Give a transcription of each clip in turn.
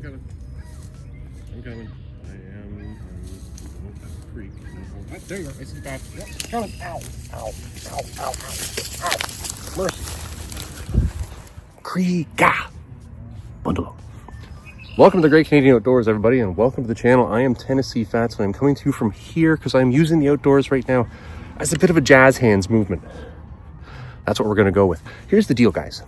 coming. I'm coming. I am. That's a creek. No, there you are. Isn't that? Yep. Coming. Ow. Ow. Ow. Ow. Ow. Ow. Mercy. Creeka. Bundle. Welcome to the Great Canadian Outdoors, everybody, and welcome to the channel. I am Tennessee Fats, and I'm coming to you from here because I'm using the outdoors right now as a bit of a jazz hands movement. That's what we're going to go with. Here's the deal, guys.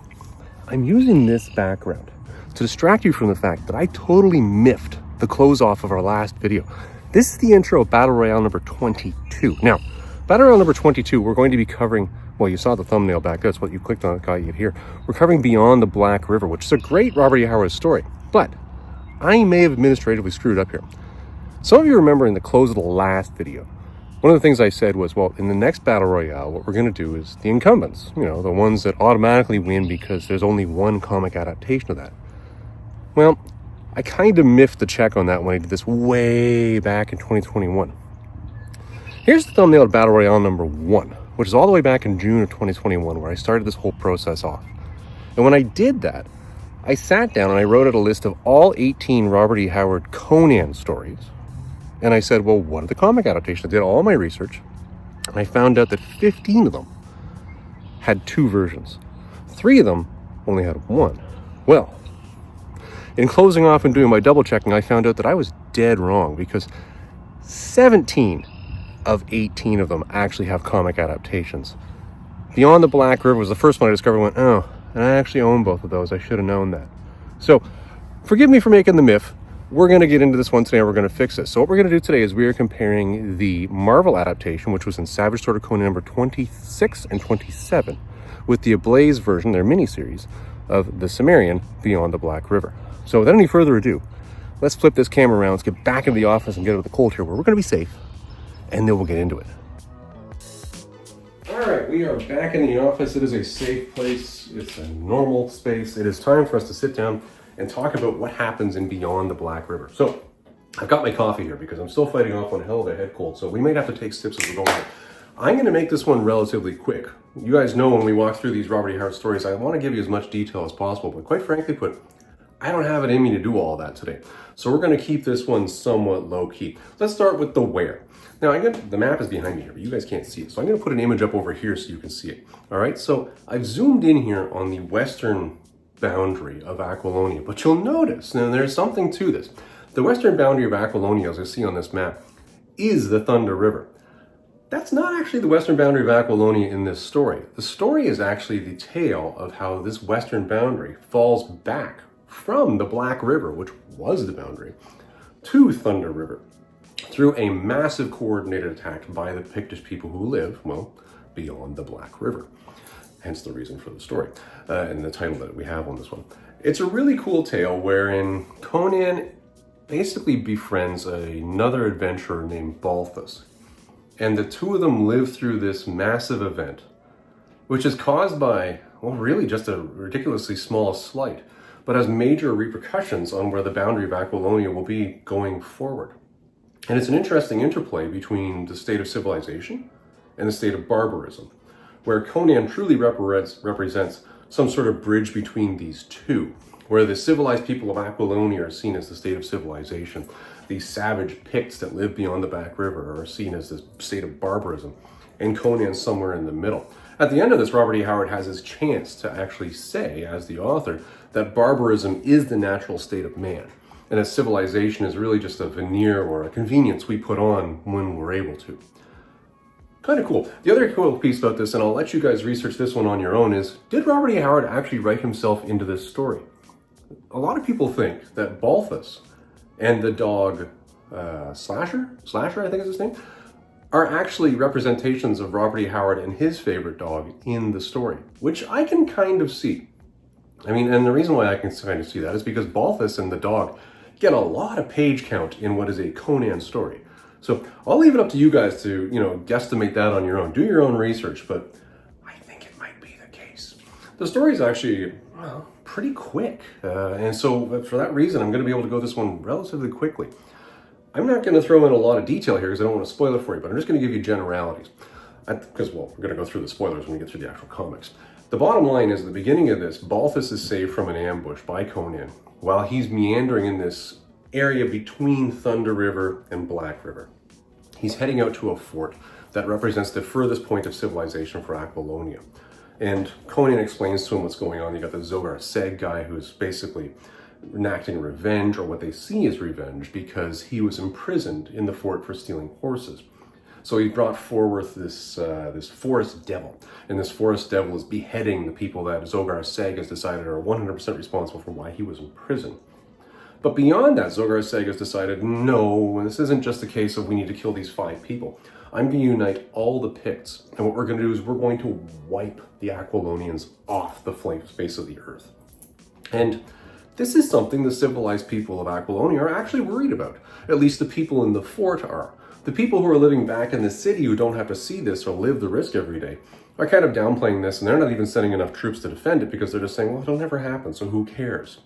I'm using this background to distract you from the fact that I totally miffed the close off of our last video. This is the intro of Battle Royale number 22. Now, Battle Royale number 22, we're going to be covering, well, you saw the thumbnail back, that's what you clicked on, it got you here. We're covering Beyond the Black River, which is a great Robert E. Howard story, but I may have administratively screwed up here. Some of you remember in the close of the last video, one of the things I said was, well, in the next Battle Royale, what we're going to do is the incumbents, you know, the ones that automatically win because there's only one comic adaptation of that. Well, I kind of miffed the check on that when I did this way back in 2021. Here's the thumbnail of Battle Royale number 1, which is all the way back in June of 2021, where I started this whole process off. And when I did that, I sat down and I wrote out a list of all 18 Robert E. Howard Conan stories. And I said, well, what are the comic adaptations? I did all my research, and I found out that 15 of them had 2 versions. 3 of them only had 1. Well, in closing off and doing my double checking, I found out that I was dead wrong because 17 of 18 of them actually have comic adaptations. Beyond the Black River was the first one I discovered. Went, oh, and I actually own both of those. I should have known that. So forgive me for making the miff. We're going to get into this one today and we're going to fix it. So what we're going to do today is we are comparing the Marvel adaptation, which was in Savage Sword of Conan number 26 and 27, with the Ablaze version, their miniseries, of the Cimmerian Beyond the Black River. So without any further ado, let's flip this camera around, let's get back into the office and get out of the cold here where we're going to be safe, and then we'll get into it. All right, we are back in the office. It is a safe place. It's a normal space. It is time for us to sit down and talk about what happens in Beyond the Black River. So I've got my coffee here because I'm still fighting off one hell of a head cold, so we might have to take sips as we're going. I'm going to make this one relatively quick. You guys know when we walk through these Robert E. Howard stories, I want to give you as much detail as possible, but quite frankly put, I don't have it in me to do all that today. So we're going to keep this one somewhat low key. Let's start with the where. Now, the map is behind me here, but you guys can't see it. So I'm going to put an image up over here so you can see it. All right, so I've zoomed in here on the western boundary of Aquilonia, but you'll notice, now there's something to this. The western boundary of Aquilonia, as I see on this map, is the Thunder River. That's not actually the western boundary of Aquilonia in this story. The story is actually the tale of how this western boundary falls back from the Black River, which was the boundary, to Thunder River through a massive coordinated attack by the Pictish people who live, well, beyond the Black River. Hence the reason for the story and the title that we have on this one. It's a really cool tale wherein Conan basically befriends another adventurer named Balthus. And the two of them live through this massive event, which is caused by, well, really just a ridiculously small slight, but has major repercussions on where the boundary of Aquilonia will be going forward. And it's an interesting interplay between the state of civilization and the state of barbarism, where Conan truly represents some sort of bridge between these two, where the civilized people of Aquilonia are seen as the state of civilization. These savage Picts that live beyond the Black River are seen as the state of barbarism, and Conan's somewhere in the middle. At the end of this, Robert E. Howard has his chance to actually say, as the author, that barbarism is the natural state of man, and that civilization is really just a veneer or a convenience we put on when we're able to. Kind of cool. The other cool piece about this, and I'll let you guys research this one on your own, is did Robert E. Howard actually write himself into this story? A lot of people think that Balthus and the dog Slasher, I think is his name, are actually representations of Robert E. Howard and his favorite dog in the story, which I can kind of see. I mean, and the reason why I can kind of see that is because Balthus and the dog get a lot of page count in what is a Conan story. So I'll leave it up to you guys to, guesstimate that on your own. Do your own research, but I think it might be the case. The story is actually, well, pretty quick. And so for that reason, I'm going to be able to go this one relatively quickly. I'm not going to throw in a lot of detail here because I don't want to spoil it for you, but I'm just going to give you generalities. Because, well, we're going to go through the spoilers when we get through the actual comics. The bottom line is, at the beginning of this, Balthus is saved from an ambush by Conan while he's meandering in this area between Thunder River and Black River. He's heading out to a fort that represents the furthest point of civilization for Aquilonia. And Conan explains to him what's going on. You got the Zogar Seg guy who's basically enacting revenge, or what they see as revenge, because he was imprisoned in the fort for stealing horses. So he brought forward this forest devil, and this forest devil is beheading the people that Zogar Seg has decided are 100% responsible for why he was in prison. But beyond that, Zogar Seg has decided, no, this isn't just a case of we need to kill these 5 people. I'm going to unite all the Picts, and what we're going to do is we're going to wipe the Aquilonians off the face of the earth. And this is something the civilized people of Aquilonia are actually worried about. At least the people in the fort are. The people who are living back in the city, who don't have to see this or live the risk every day, are kind of downplaying this, and they're not even sending enough troops to defend it, because they're just saying, well, it'll never happen, so who cares?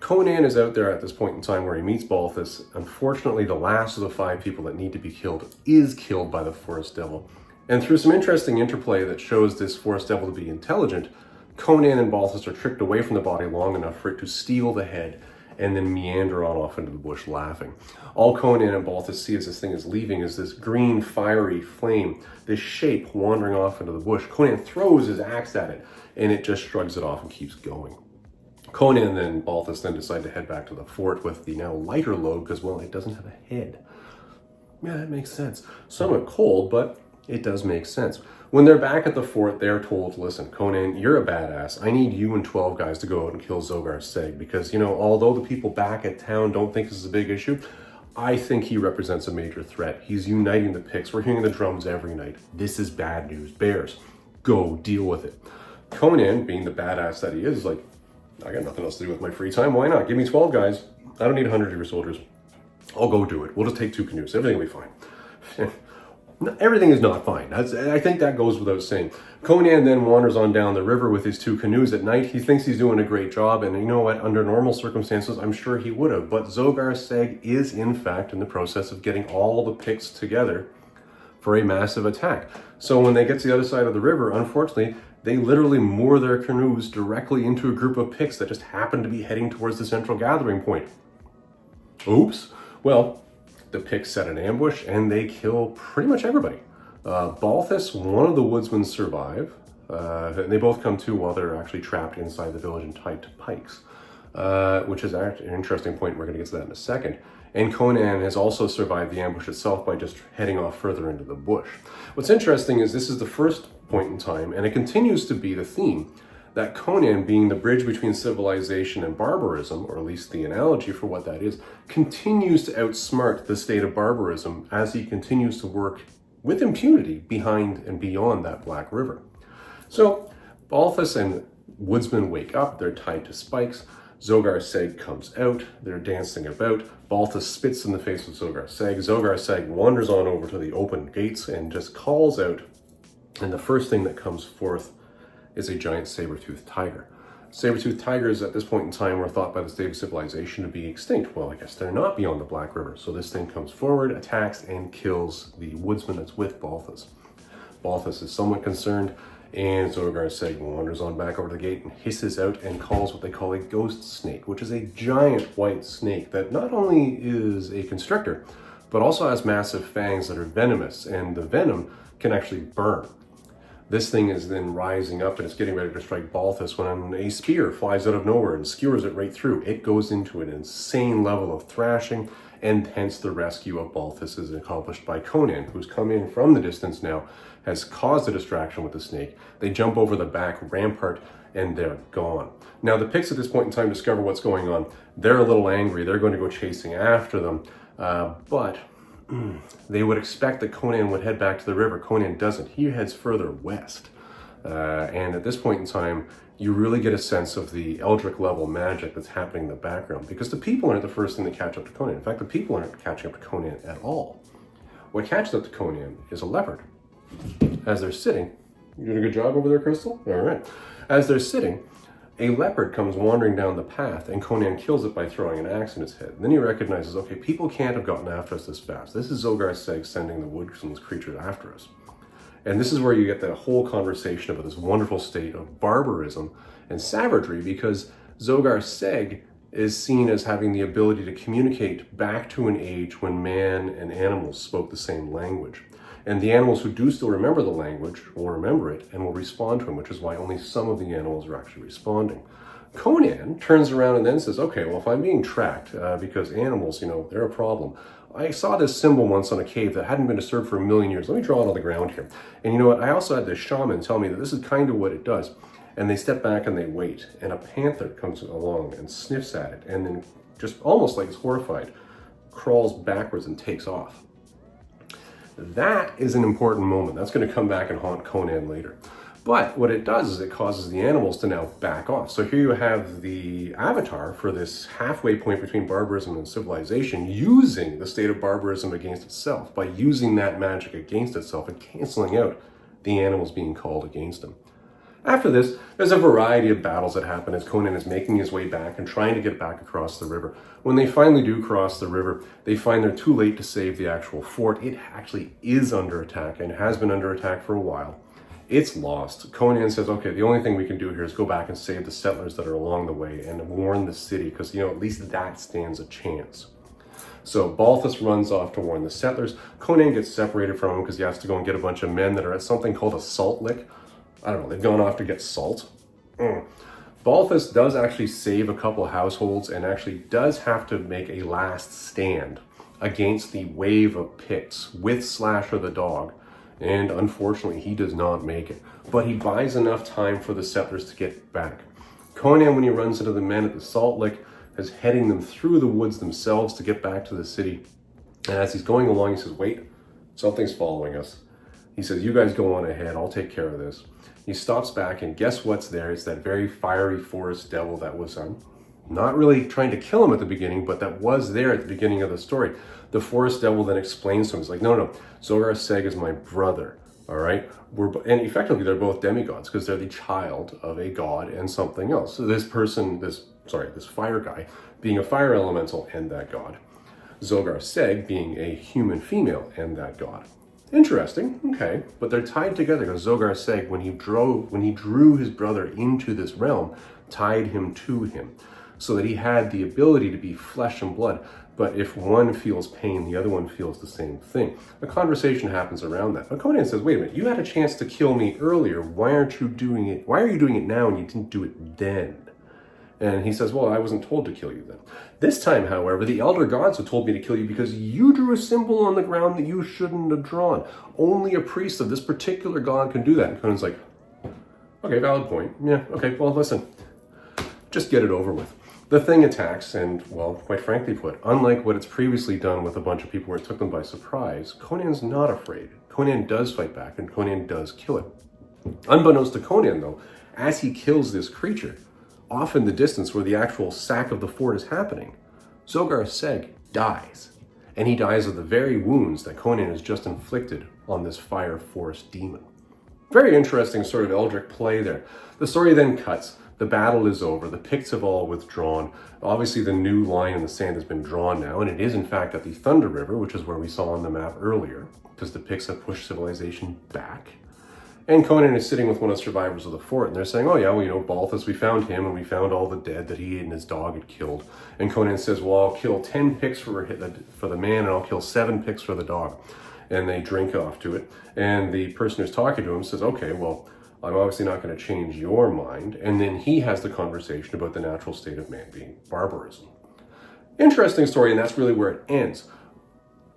Conan is out there at this point in time where he meets Balthus. Unfortunately, the last of the 5 people that need to be killed is killed by the Forest Devil. And through some interesting interplay that shows this Forest Devil to be intelligent, Conan and Balthus are tricked away from the body long enough for it to steal the head and then meander on off into the bush laughing. All Conan and Balthus see as this thing is leaving is this green fiery flame, this shape wandering off into the bush. Conan throws his axe at it, and it just shrugs it off and keeps going. Conan and Balthus then decide to head back to the fort with the now lighter load because, well, it doesn't have a head. Yeah, that makes sense. Somewhat cold, but it does make sense. When they're back at the fort, they're told, listen, Conan, you're a badass. I need you and 12 guys to go out and kill Zogar Seg because, although the people back at town don't think this is a big issue, I think he represents a major threat. He's uniting the Picts. We're hearing the drums every night. This is bad news. Bears, go deal with it. Conan, being the badass that he is like, I got nothing else to do with my free time. Why not? Give me 12 guys. I don't need 100 of your soldiers. I'll go do it. We'll just take 2 canoes. Everything will be fine. Everything is not fine. I think that goes without saying. Conan then wanders on down the river with his 2 canoes at night. He thinks he's doing a great job, and you know what? Under normal circumstances, I'm sure he would have. But Zogar Seg is, in fact, in the process of getting all the Picts together for a massive attack. So when they get to the other side of the river, unfortunately, they literally moor their canoes directly into a group of Picts that just happen to be heading towards the central gathering point. Oops. Well, the Picts set an ambush and they kill pretty much everybody. Balthus, one of the woodsmen, survive. They both come to while they're actually trapped inside the village and tied to pikes, which is actually an interesting point. We're going to get to that in a second. And Conan has also survived the ambush itself by just heading off further into the bush. What's interesting is this is the first point in time, and it continues to be the theme, that Conan, being the bridge between civilization and barbarism, or at least the analogy for what that is, continues to outsmart the state of barbarism as he continues to work with impunity behind and beyond that Black River. So Balthus and woodsmen wake up, they're tied to spikes. Zogar Seg comes out, they're dancing about. Balthus spits in the face of Zogar Seg. Zogar Seg wanders on over to the open gates and just calls out, and the first thing that comes forth is a giant saber-toothed tiger. Saber-toothed tigers at this point in time were thought by the state of civilization to be extinct. Well, I guess they're not beyond the Black River. So this thing comes forward, attacks, and kills the woodsman that's with Balthus. Balthus is somewhat concerned, and Zogar Seg wanders on back over the gate and hisses out and calls what they call a ghost snake, which is a giant white snake that not only is a constrictor, but also has massive fangs that are venomous, and the venom can actually burn. This thing is then rising up and it's getting ready to strike Balthus when a spear flies out of nowhere and skewers it right through. It goes into an insane level of thrashing, and hence the rescue of Balthus is accomplished by Conan, who's come in from the distance now, has caused a distraction with the snake. They jump over the back rampart and they're gone. Now the Picts at this point in time discover what's going on. They're a little angry. They're going to go chasing after them, but they would expect that Conan would head back to the river. Conan doesn't. He heads further west. And at this point in time, you really get a sense of the Eldritch level magic that's happening in the background, because the people aren't the first thing to catch up to Conan. In fact, the people aren't catching up to Conan at all. What catches up to Conan is a leopard. As they're sitting, you doing a good job over there, Crystal? All right. As they're sitting, a leopard comes wandering down the path, and Conan kills it by throwing an axe in its head. And then he recognizes, okay, people can't have gotten after us this fast. This is Zogar Seg sending the woodsman's creatures after us. And this is where you get that whole conversation about this wonderful state of barbarism and savagery, because Zogar Seg is seen as having the ability to communicate back to an age when man and animals spoke the same language. And the animals who do still remember the language will remember it and will respond to him, which is why only some of the animals are actually responding. Conan turns around and then says, okay, well, if I'm being tracked because animals, they're a problem. I saw this symbol once on a cave that hadn't been disturbed for 1,000,000 years. Let me draw it on the ground here. And you know what? I also had this shaman tell me that this is kind of what it does. And they step back and they wait. And a panther comes along and sniffs at it. And then just almost like it's horrified, crawls backwards and takes off. That is an important moment. That's going to come back and haunt Conan later. But what it does is it causes the animals to now back off. So here you have the avatar for this halfway point between barbarism and civilization, using the state of barbarism against itself, by using that magic against itself and canceling out the animals being called against him. After this, there's a variety of battles that happen as Conan is making his way back and trying to get back across the river. When they finally do cross the river, they find they're too late to save the actual fort. It actually is under attack and has been under attack for a while. It's lost. Conan says, okay, the only thing we can do here is go back and save the settlers that are along the way and warn the city, because, at least that stands a chance. So Balthus runs off to warn the settlers. Conan gets separated from him because he has to go and get a bunch of men that are at something called a salt lick. I don't know, they've gone off to get salt. Balthus does actually save a couple households and actually does have to make a last stand against the wave of Picts with Slasher the dog. And unfortunately, he does not make it. But he buys enough time for the settlers to get back. Conan, when he runs into the men at the Salt Lick, is heading them through the woods themselves to get back to the city. And as he's going along, he says, wait, something's following us. He says, you guys go on ahead, I'll take care of this. He stops back, and guess what's there? It's that very fiery forest devil that was not really trying to kill him at the beginning, but that was there at the beginning of the story. The forest devil then explains to him, he's like, no, Zogar Seg is my brother, all right? And effectively, they're both demigods because they're the child of a god and something else. So this fire guy being a fire elemental and that god. Zogar Seg being a human female and that god. Interesting, okay, but they're tied together because Zogar Seg, when he drew his brother into this realm, tied him to him, so that he had the ability to be flesh and blood. But if one feels pain, the other one feels the same thing. A conversation happens around that. But Conan says, wait a minute, you had a chance to kill me earlier. Why aren't you doing it? Why are you doing it now and you didn't do it then? And he says, well, I wasn't told to kill you then. This time, however, the elder gods have told me to kill you because you drew a symbol on the ground that you shouldn't have drawn. Only a priest of this particular god can do that. And Conan's like, okay, valid point. Yeah, okay, well, listen, just get it over with. The thing attacks, and, well, quite frankly put, unlike what it's previously done with a bunch of people where it took them by surprise, Conan's not afraid. Conan does fight back, and Conan does kill it. Unbeknownst to Conan, though, as he kills this creature, off in the distance where the actual sack of the fort is happening, Zogar Seg dies. And he dies of the very wounds that Conan has just inflicted on this fire forest demon. Very interesting sort of Eldritch play there. The story then cuts. The battle is over. The Picts have all withdrawn. Obviously, the new line in the sand has been drawn now, and it is, in fact, at the Thunder River, which is where we saw on the map earlier, because the Picts have pushed civilization back. And Conan is sitting with one of the survivors of the fort, and they're saying, oh yeah, well, Balthus, we found him, and we found all the dead that he and his dog had killed. And Conan says, well, I'll kill 10 Picts for the man, and I'll kill 7 Picts for the dog. And they drink off to it. And the person who's talking to him says, okay, well, I'm obviously not going to change your mind. And then he has the conversation about the natural state of man being barbarism. Interesting story, and that's really where it ends.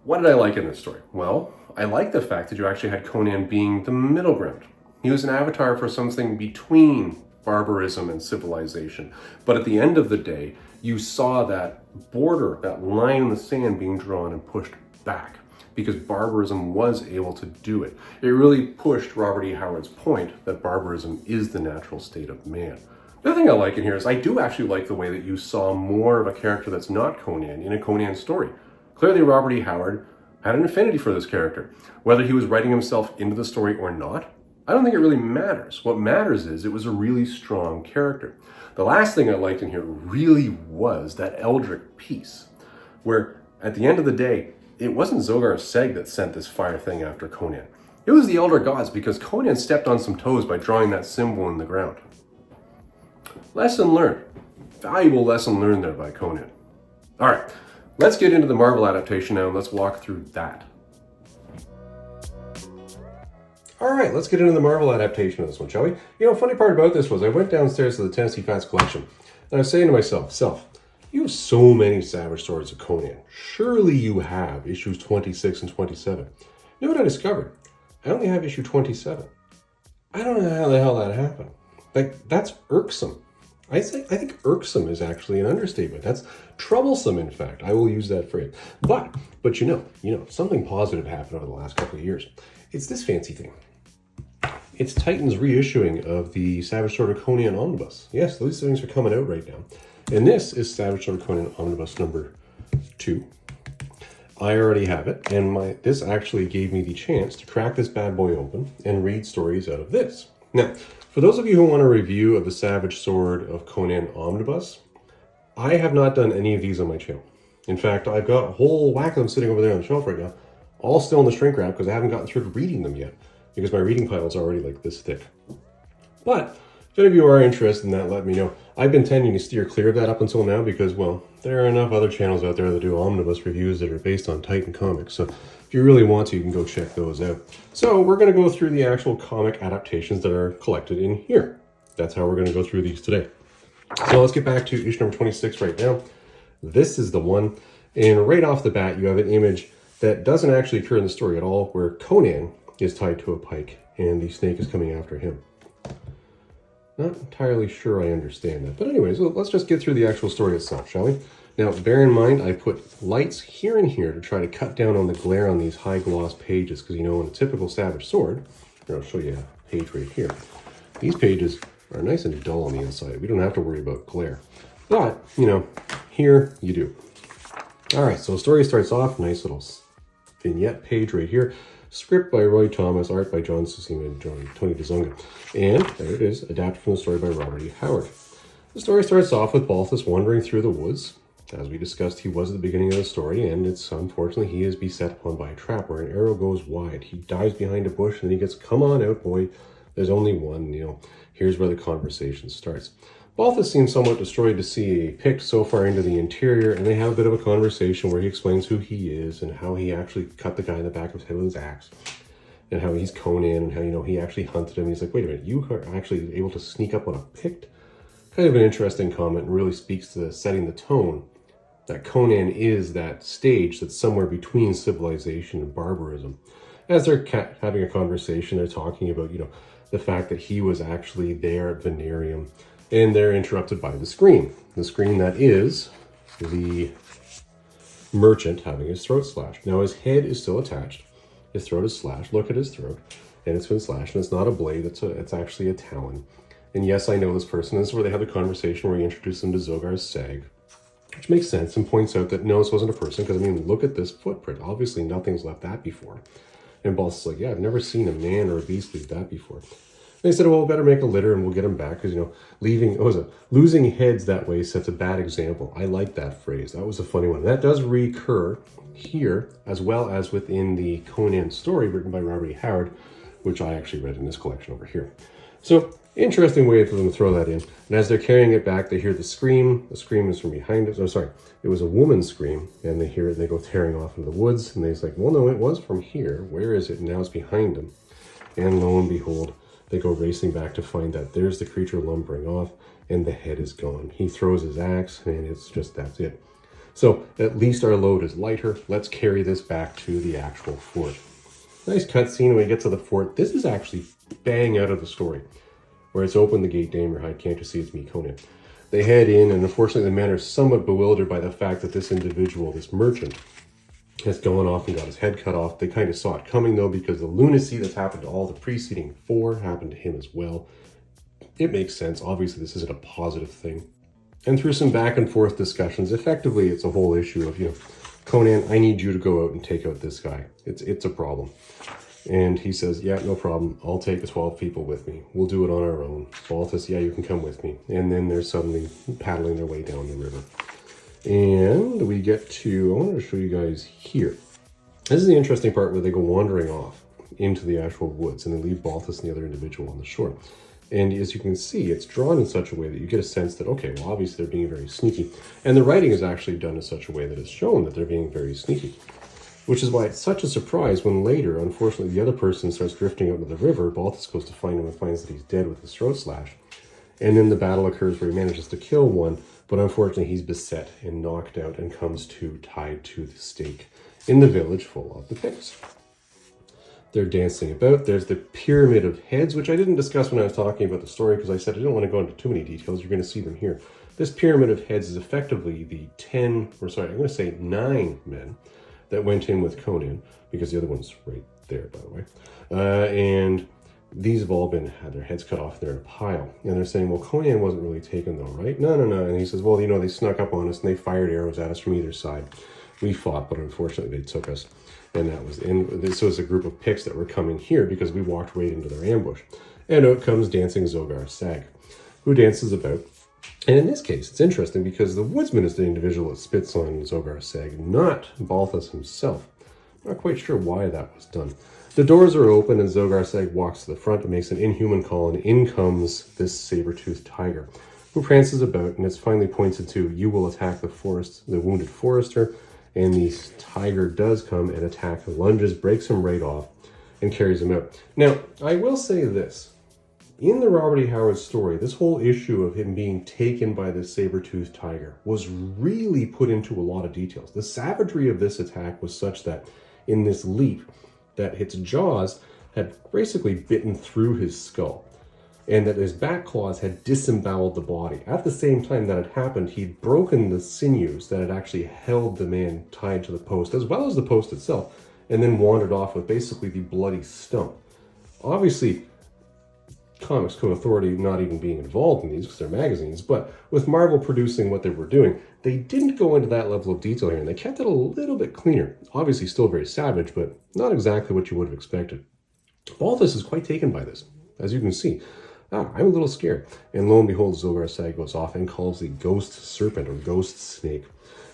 What did I like in this story? Well, I like the fact that you actually had Conan being the middle ground. He was an avatar for something between barbarism and civilization. But at the end of the day, you saw that border, that line in the sand being drawn and pushed back, because barbarism was able to do it. It really pushed Robert E. Howard's point that barbarism is the natural state of man. The other thing I like in here is I do actually like the way that you saw more of a character that's not Conan in a Conan story. Clearly, Robert E. Howard had an affinity for this character. Whether he was writing himself into the story or not, I don't think it really matters. What matters is it was a really strong character. The last thing I liked in here really was that Eldritch piece, where at the end of the day, it wasn't Zogar Seg that sent this fire thing after Conan. It was the Elder Gods, because Conan stepped on some toes by drawing that symbol in the ground. Lesson learned. valuable lesson learned there by Conan. All right, let's get into the Marvel adaptation now and let's walk through that. All right, let's get into the Marvel adaptation of this one, shall we? You know, funny part about this was I went downstairs to the Tennessee Fats collection and I was saying to myself, you have so many Savage Swords of Conan. Surely you have issues 26 and 27. You know what I discovered? I only have issue 27. I don't know how the hell that happened. Like, that's irksome. I think irksome is actually an understatement. That's troublesome, in fact. I will use that phrase. But you know, something positive happened over the last couple of years. It's this fancy thing. It's Titan's reissuing of the Savage Sword of Conan Omnibus. Yes, those things are coming out right now. And this is Savage Sword of Conan Omnibus number 2. I already have it, and this actually gave me the chance to crack this bad boy open and read stories out of this. Now, for those of you who want a review of the Savage Sword of Conan Omnibus, I have not done any of these on my channel. In fact, I've got a whole whack of them sitting over there on the shelf right now, all still in the shrink wrap because I haven't gotten through to reading them yet, because my reading pile is already like this thick. But if any of you are interested in that, let me know. I've been tending to steer clear of that up until now because, well, there are enough other channels out there that do omnibus reviews that are based on Titan comics. So if you really want to, you can go check those out. So we're going to go through the actual comic adaptations that are collected in here. That's how we're going to go through these today. So let's get back to issue number 26 right now. This is the one. And right off the bat, you have an image that doesn't actually occur in the story at all, where Conan is tied to a pike and the snake is coming after him. Not entirely sure I understand that. But anyways, let's just get through the actual story itself, shall we? Now, bear in mind, I put lights here and here to try to cut down on the glare on these high gloss pages, because, you know, in a typical Savage Sword, I'll show you a page right here. These pages are nice and dull on the inside. We don't have to worry about glare. But, you know, here you do. All right, so the story starts off, nice little vignette page right here. Script by Roy Thomas, art by John Susima and Tony DeZonga. And there it is, adapted from the story by Robert E. Howard. The story starts off with Balthus wandering through the woods. As we discussed, he was at the beginning of the story, and it's unfortunately he is beset upon by a trap where an arrow goes wide. He dives behind a bush, and he gets, come on out, boy, there's only one, you know, here's where the conversation starts. Balthus seems somewhat destroyed to see a Pict so far into the interior, and they have a bit of a conversation where he explains who he is and how he actually cut the guy in the back of his head with his axe, and how he's Conan, and how, you know, he actually hunted him. He's like, wait a minute, you are actually able to sneak up on a Pict? Kind of an interesting comment, and really speaks to setting the tone that Conan is that stage that's somewhere between civilization and barbarism. As they're having a conversation, they're talking about, you know, the fact that he was actually there at Venerium. And they're interrupted by the scream. The scream that is the merchant having his throat slashed. Now his head is still attached. His throat is slashed. Look at his throat. And it's been slashed. And it's not a blade. It's actually a talon. And yes, I know this person. This is where they have the conversation where he introduced them to Zogar's Sag. Which makes sense and points out that no, this wasn't a person. Because, I mean, look at this footprint. Obviously, nothing's left that before. And Balthus is like, yeah, I've never seen a man or a beast leave that before. They said, well, better make a litter and we'll get him back because, you know, losing heads that way sets a bad example. I like that phrase. That was a funny one. That does recur here as well as within the Conan story written by Robert E. Howard, which I actually read in this collection over here. So, interesting way for them to throw that in. And as they're carrying it back, they hear the scream. The scream is from behind us. Oh, sorry. It was a woman's scream. And they hear it. They go tearing off into the woods. And they're like, well, no, it was from here. Where is it? And now it's behind them. And lo and behold, they go racing back to find that there's the creature lumbering off and the head is gone. He throws his axe and it's just, that's it. So at least our load is lighter. Let's carry this back to the actual fort. Nice cutscene when we get to the fort. This is actually bang out of the story. Where it's open the gate, damn your hide, can't you see it's me, Conan. They head in and unfortunately the men are somewhat bewildered by the fact that this individual, this merchant, has gone off and got his head cut off. They kind of saw it coming though, because the lunacy that's happened to all the preceding 4 happened to him as well. It makes sense. Obviously, this isn't a positive thing. And through some back and forth discussions, effectively, it's a whole issue of, you know, Conan, I need you to go out and take out this guy. It's a problem. And he says, yeah, no problem. I'll take the 12 people with me. We'll do it on our own. Balthus, yeah, you can come with me. And then they're suddenly paddling their way down the river. And we get to, I wanted to show you guys here. This is the interesting part where they go wandering off into the actual woods and they leave Balthus and the other individual on the shore. And as you can see, it's drawn in such a way that you get a sense that, okay, well, obviously they're being very sneaky. And the writing is actually done in such a way that it's shown that they're being very sneaky. Which is why it's such a surprise when later, unfortunately, the other person starts drifting out into the river. Balthus goes to find him and finds that he's dead with his throat slashed. And then the battle occurs where he manages to kill one, but unfortunately he's beset and knocked out and comes to tied to the stake in the village full of the pigs. They're dancing about. There's the pyramid of heads, which I didn't discuss when I was talking about the story because I said I didn't want to go into too many details. You're going to see them here. This pyramid of heads is effectively the 9 men that went in with Conan, because the other one's right there, by the way. And these have all had their heads cut off. They're in a pile. And they're saying, well, Conan wasn't really taken though, right? No. And he says, well, you know, they snuck up on us and they fired arrows at us from either side. We fought, but unfortunately they took us. And that was this was a group of Picts that were coming here because we walked right into their ambush. And out comes dancing Zogar Sag, who dances about. And in this case, it's interesting because the woodsman is the individual that spits on Zogar Sag, not Balthus himself. I'm not quite sure why that was done. The doors are open and Zogar Sag walks to the front and makes an inhuman call, and in comes this saber-toothed tiger, who prances about, and it's finally pointed to, you will attack the wounded forester, and the tiger does come and attack, lunges, breaks him right off, and carries him out. Now, I will say this. In the Robert E. Howard story, this whole issue of him being taken by this saber-toothed tiger was really put into a lot of details. The savagery of this attack was such that in this leap, that its jaws had basically bitten through his skull, and that his back claws had disemboweled the body. At the same time that had happened, he'd broken the sinews that had actually held the man tied to the post, as well as the post itself, and then wandered off with basically the bloody stump. Obviously, Comics Code Authority not even being involved in these because they're magazines, but with Marvel producing what they were doing, they didn't go into that level of detail here, and they kept it a little bit cleaner. Obviously still very savage, but not exactly what you would have expected. Balthus is quite taken by this, as you can see. I'm a little scared. And lo and behold, Zogar Sag goes off and calls the ghost serpent, or ghost snake,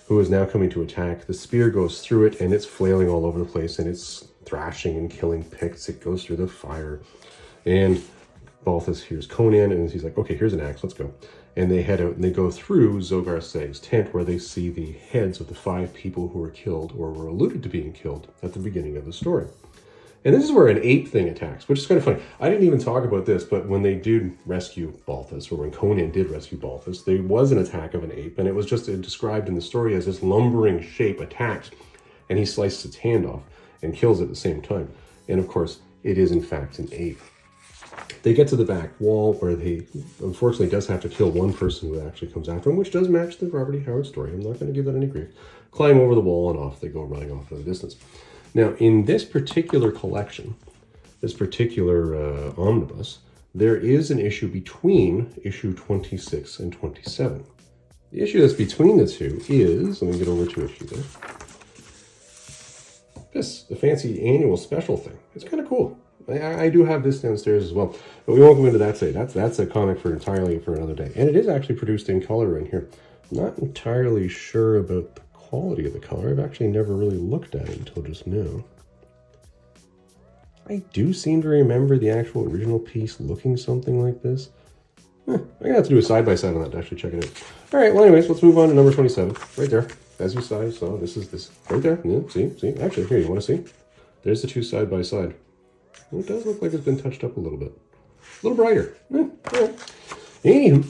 who is now coming to attack. The spear goes through it, and it's flailing all over the place, and it's thrashing and killing Picts. It goes through the fire, and Balthus hears Conan, and he's like, okay, here's an axe, let's go. And they head out, and they go through Zogar Sag's tent, where they see the heads of the 5 people who were killed, or were alluded to being killed, at the beginning of the story. And this is where an ape thing attacks, which is kind of funny. I didn't even talk about this, but when they did rescue Balthus, or when Conan did rescue Balthus, there was an attack of an ape, and it was just described in the story as this lumbering shape attacks, and he slices its hand off and kills it at the same time. And of course, it is in fact an ape. They get to the back wall where they, unfortunately, does have to kill one person who actually comes after him, which does match the Robert E. Howard story. I'm not going to give that any grief. Climb over the wall and off they go, running off in the distance. Now, in this particular collection, this particular omnibus, there is an issue between issue 26 and 27. The issue that's between the two is, let me get over to it here, the fancy annual special thing. It's kind of cool. I do have this downstairs as well, but we won't go into that today. That's a comic entirely for another day. And it is actually produced in color in here. I'm not entirely sure about the quality of the color. I've actually never really looked at it until just now. I do seem to remember the actual original piece looking something like this. I'm gonna have to do a side-by-side on that to actually check it out. All right, well anyways, let's move on to number 27, right there. As you saw, this is this, right there. Yeah, see? Actually, here, you wanna see? There's the two side-by-side. Well, it does look like it's been touched up a little bit. A little brighter. All right. Anywho,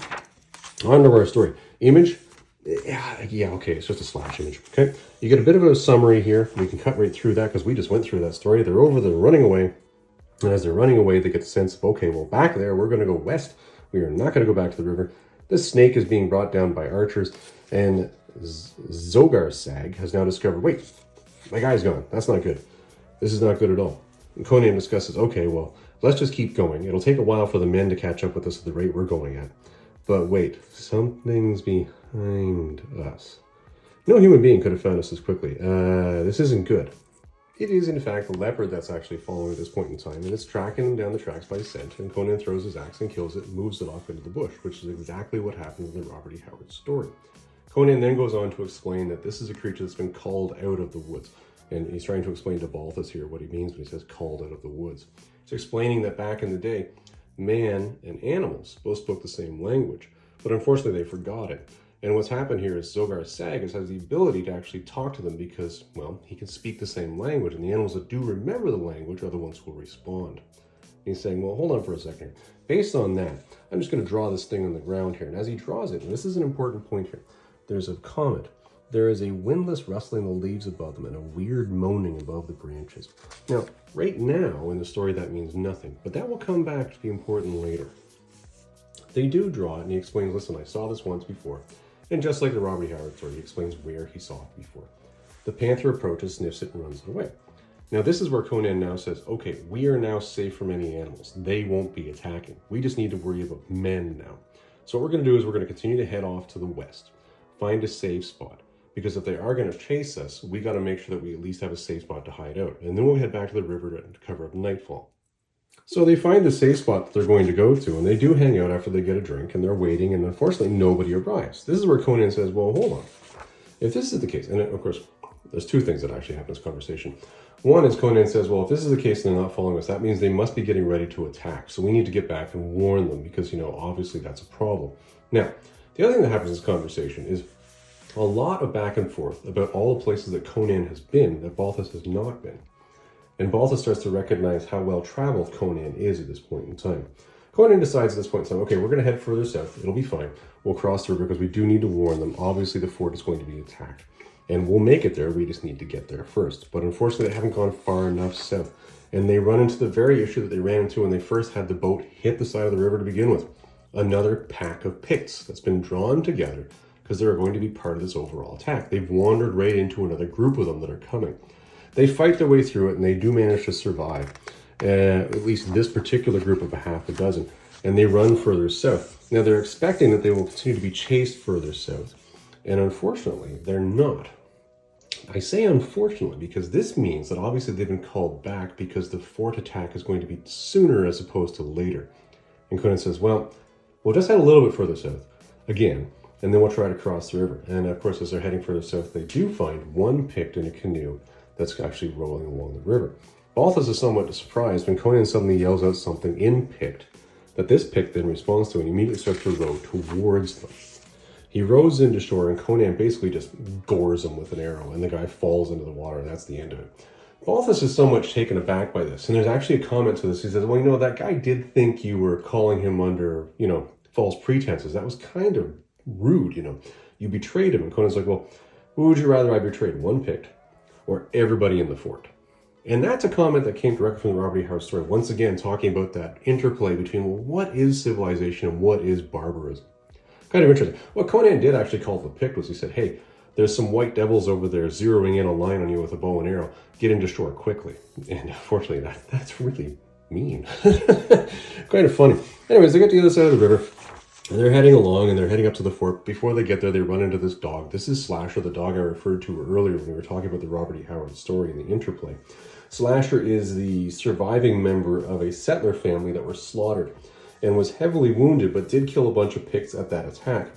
on to our story. Image. Yeah, okay, it's just a slash image, okay? You get a bit of a summary here. We can cut right through that because we just went through that story. They're running away. And as they're running away, they get the sense of, okay, well, back there, we're going to go west. We are not going to go back to the river. This snake is being brought down by archers, and Zogar Sag has now discovered, wait, my guy's gone. That's not good. This is not good at all. And Conan discusses, okay, well, let's just keep going. It'll take a while for the men to catch up with us at the rate we're going at. But wait, something's behind us. No human being could have found us this quickly. This isn't good. It is, in fact, a leopard that's actually following at this point in time, and it's tracking them down the tracks by scent, and Conan throws his axe and kills it and moves it off into the bush, which is exactly what happens in the Robert E. Howard story. Conan then goes on to explain that this is a creature that's been called out of the woods. And he's trying to explain to Balthus here what he means when he says called out of the woods. He's explaining that back in the day, man and animals both spoke the same language, but unfortunately they forgot it. And what's happened here is Zogar Sagas has the ability to actually talk to them because, well, he can speak the same language, and the animals that do remember the language are the ones who will respond. And he's saying, well, hold on for a second here. Based on that, I'm just going to draw this thing on the ground here. And as he draws it, and this is an important point here, there's a comet. There is a windless rustling of the leaves above them and a weird moaning above the branches. Now, right now in the story, that means nothing, but that will come back to be important later. They do draw it, and he explains, listen, I saw this once before. And just like the Robert E. Howard story, he explains where he saw it before. The panther approaches, sniffs it, and runs it away. Now, this is where Conan now says, okay, we are now safe from any animals. They won't be attacking. We just need to worry about men now. So what we're going to do is we're going to continue to head off to the west, find a safe spot. Because if they are going to chase us, we got to make sure that we at least have a safe spot to hide out. And then we'll head back to the river to cover up nightfall. So they find the safe spot that they're going to go to, and they do hang out after they get a drink, and they're waiting, and unfortunately nobody arrives. This is where Conan says, well, hold on. If this is the case, and of course, there's two things that actually happen in this conversation. One is Conan says, well, if this is the case and they're not following us, that means they must be getting ready to attack. So we need to get back and warn them because, obviously that's a problem. Now, the other thing that happens in this conversation is a lot of back and forth about all the places that Conan has been that Balthus has not been. And Balthus starts to recognize how well traveled Conan is at this point in time. Conan decides at this point in time, okay, we're going to head further south. It'll be fine. We'll cross the river because we do need to warn them. Obviously, the fort is going to be attacked. And we'll make it there. We just need to get there first. But unfortunately, they haven't gone far enough south. And they run into the very issue that they ran into when they first had the boat hit the side of the river to begin with. Another pack of Picts that's been drawn together because they're going to be part of this overall attack. They've wandered right into another group of them that are coming. They fight their way through it, and they do manage to survive, at least this particular group of a half a dozen, and they run further south. Now, they're expecting that they will continue to be chased further south, and unfortunately, they're not. I say unfortunately because this means that obviously they've been called back because the fort attack is going to be sooner as opposed to later. And Conan says, well, we'll just head a little bit further south, again, and then we'll try to cross the river. And of course, as they're heading further south, they do find one Pict in a canoe that's actually rolling along the river. Balthus is somewhat surprised when Conan suddenly yells out something in Pict that this Pict then responds to and immediately starts to row towards them. He rows into shore and Conan basically just gores him with an arrow and the guy falls into the water and that's the end of it. Balthus is somewhat taken aback by this, and there's actually a comment to this. He says, well, that guy did think you were calling him under, false pretenses. That was kind of rude, You betrayed him. And Conan's like, well, who would you rather I betrayed, one Pict or everybody in the fort? And that's a comment that came directly from the Robert E. Howard story, once again talking about that interplay between, well, what is civilization and what is barbarism? Kind of interesting. What Conan did actually call the Pict was he said, hey, there's some white devils over there zeroing in a line on you with a bow and arrow. Get into shore quickly. And unfortunately, that's really mean. Kind of funny. Anyways, they get to the other side of the river. And they're heading along and they're heading up to the fort. Before they get there, they run into this dog. This is Slasher, the dog I referred to earlier when we were talking about the Robert E. Howard story and the interplay. Slasher is the surviving member of a settler family that were slaughtered and was heavily wounded, but did kill a bunch of Picts at that attack.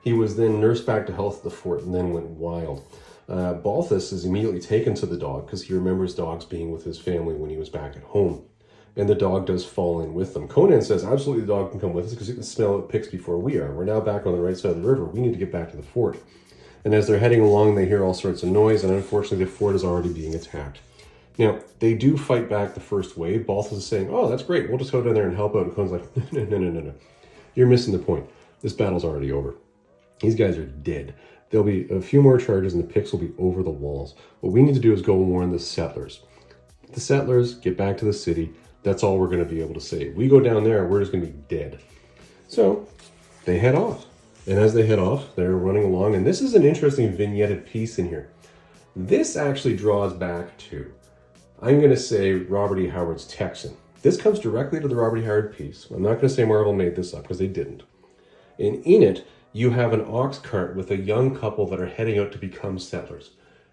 He was then nursed back to health at the fort and then went wild. Balthus is immediately taken to the dog because he remembers dogs being with his family when he was back at home. And the dog does fall in with them. Conan says, absolutely, the dog can come with us because he can smell out Picts before we are. We're now back on the right side of the river. We need to get back to the fort. And as they're heading along, they hear all sorts of noise, and unfortunately, the fort is already being attacked. Now, they do fight back the first wave. Balthus is saying, oh, that's great. We'll just go down there and help out. And Conan's like, no. You're missing the point. This battle's already over. These guys are dead. There'll be a few more charges, and the Picts will be over the walls. What we need to do is go and warn the settlers. The settlers get back to the city. That's all we're going to be able to say. We go down there, we're just going to be dead. So they head off. And as they head off, they're running along. And this is an interesting vignetted piece in here. This actually draws back to, I'm going to say, Robert E. Howard's Texan. This comes directly to the Robert E. Howard piece. I'm not going to say Marvel made this up because they didn't. And in it, you have an ox cart with a young couple that are heading out to become settlers.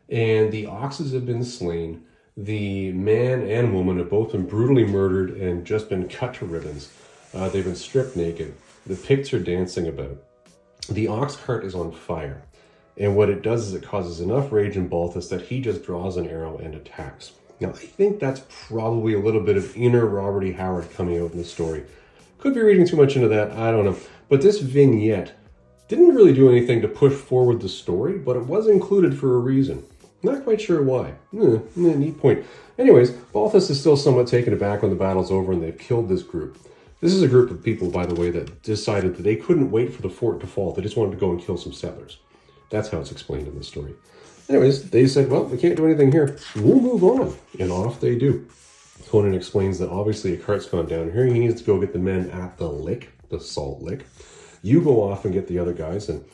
And the oxes have been slain. The man and woman have both been brutally murdered and just been cut to ribbons. They've been stripped naked. The Picts are dancing about. The ox cart is on fire. And what it does is it causes enough rage in Balthus that he just draws an arrow and attacks. Now, I think that's probably a little bit of inner Robert E. Howard coming out in the story. Could be reading too much into that, I don't know. But this vignette didn't really do anything to push forward the story, but it was included for a reason. Not quite sure why. Neat point. Anyways, Balthus is still somewhat taken aback when the battle's over and they've killed this group. This is a group of people, by the way, that decided that they couldn't wait for the fort to fall. They just wanted to go and kill some settlers. That's how it's explained in the story. Anyways, they said, well, we can't do anything here. We'll move on. And off they do. Conan explains that obviously a cart's gone down here. He needs to go get the men at the lick, the salt lick. You go off and get the other guys and,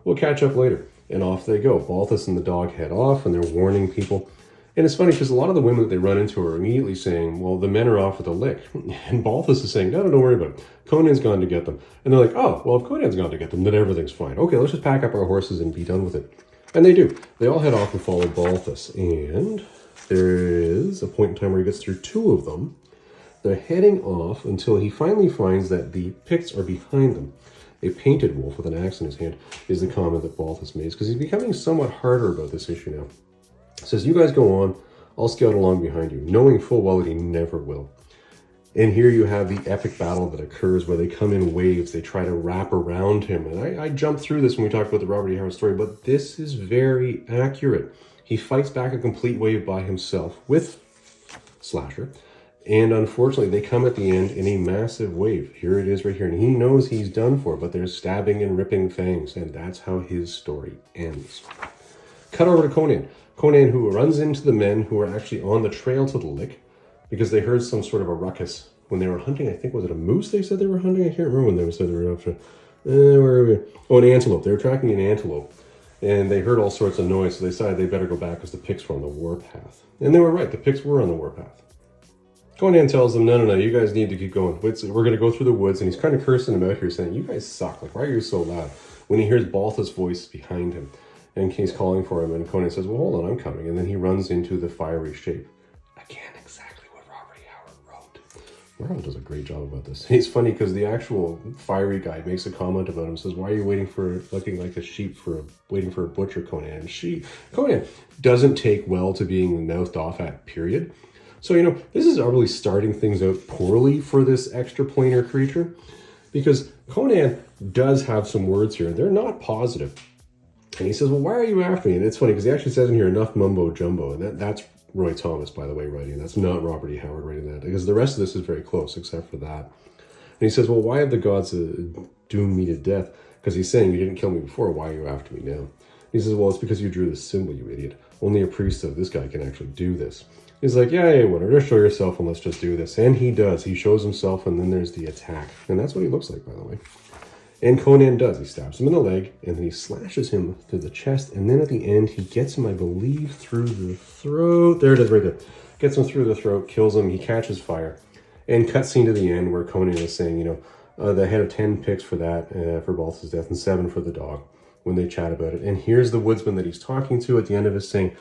we'll catch up later. And off they go. Balthus and the dog head off and they're warning people. And it's funny because a lot of the women that they run into are immediately saying, well, the men are off at the lick. And Balthus is saying, no, don't worry about it. Conan's gone to get them. And they're like, oh, well, if Conan's gone to get them, then everything's fine. Okay, let's just pack up our horses and be done with it. And they do. They all head off and follow Balthus. And there is a point in time where he gets through 2 of them. They're heading off until he finally finds that the Picts are behind them. A painted wolf with an axe in his hand is the comment that Balthus makes because he's becoming somewhat harder about this issue now. Says, you guys go on, I'll scout along behind you, knowing full well that he never will. And here you have the epic battle that occurs where they come in waves, they try to wrap around him. And I jumped through this when we talked about the Robert E. Howard story, but this is very accurate. He fights back a complete wave by himself with Slasher. And unfortunately, they come at the end in a massive wave. Here it is right here. And he knows he's done for, but there's stabbing and ripping fangs. And that's how his story ends. Cut over to Conan. Conan, who runs into the men who are actually on the trail to the lick because they heard some sort of a ruckus when they were hunting. I think, was it a moose they said they were hunting? I can't remember when they said they were after. Where are we? Oh, an antelope. They were tracking an antelope. And they heard all sorts of noise, so they decided they better go back because the Picts were on the warpath. And they were right. The Picts were on the warpath. Conan tells them, no, you guys need to keep going. We're going to go through the woods. And he's kind of cursing them out here, saying, you guys suck. Like, why are you so loud? When he hears Balthus' voice behind him. And he's calling for him, and Conan says, well, hold on, I'm coming. And then he runs into the fiery shape. Again, exactly what Robert E. Howard wrote. Robert does a great job about this. And it's funny because the actual fiery guy makes a comment about him, says, why are you looking like a sheep waiting for a butcher, Conan? And Conan doesn't take well to being mouthed off at, period. So, this is really starting things out poorly for this extraplanar creature because Conan does have some words here. They're not positive. And he says, well, why are you after me? And it's funny because he actually says in here, enough mumbo jumbo. And that's Roy Thomas, by the way, writing. That's not Robert E. Howard writing that because the rest of this is very close except for that. And he says, well, why have the gods doomed me to death? Because he's saying, you didn't kill me before. Why are you after me now? He says, well, it's because you drew this symbol, you idiot. Only a priest of this guy can actually do this. He's like, yeah, whatever. Just show yourself and let's just do this. And he does. He shows himself and then there's the attack. And that's what he looks like, by the way. And Conan does. He stabs him in the leg, and then he slashes him through the chest, and then at the end, he gets him, I believe, through the throat. There it is right there. Gets him through the throat, kills him, he catches fire. And cutscene to the end where Conan is saying, the head of 10 Picts for that, for Balthus' death, and 7 for the dog, when they chat about it. And here's the woodsman that he's talking to at the end of it saying,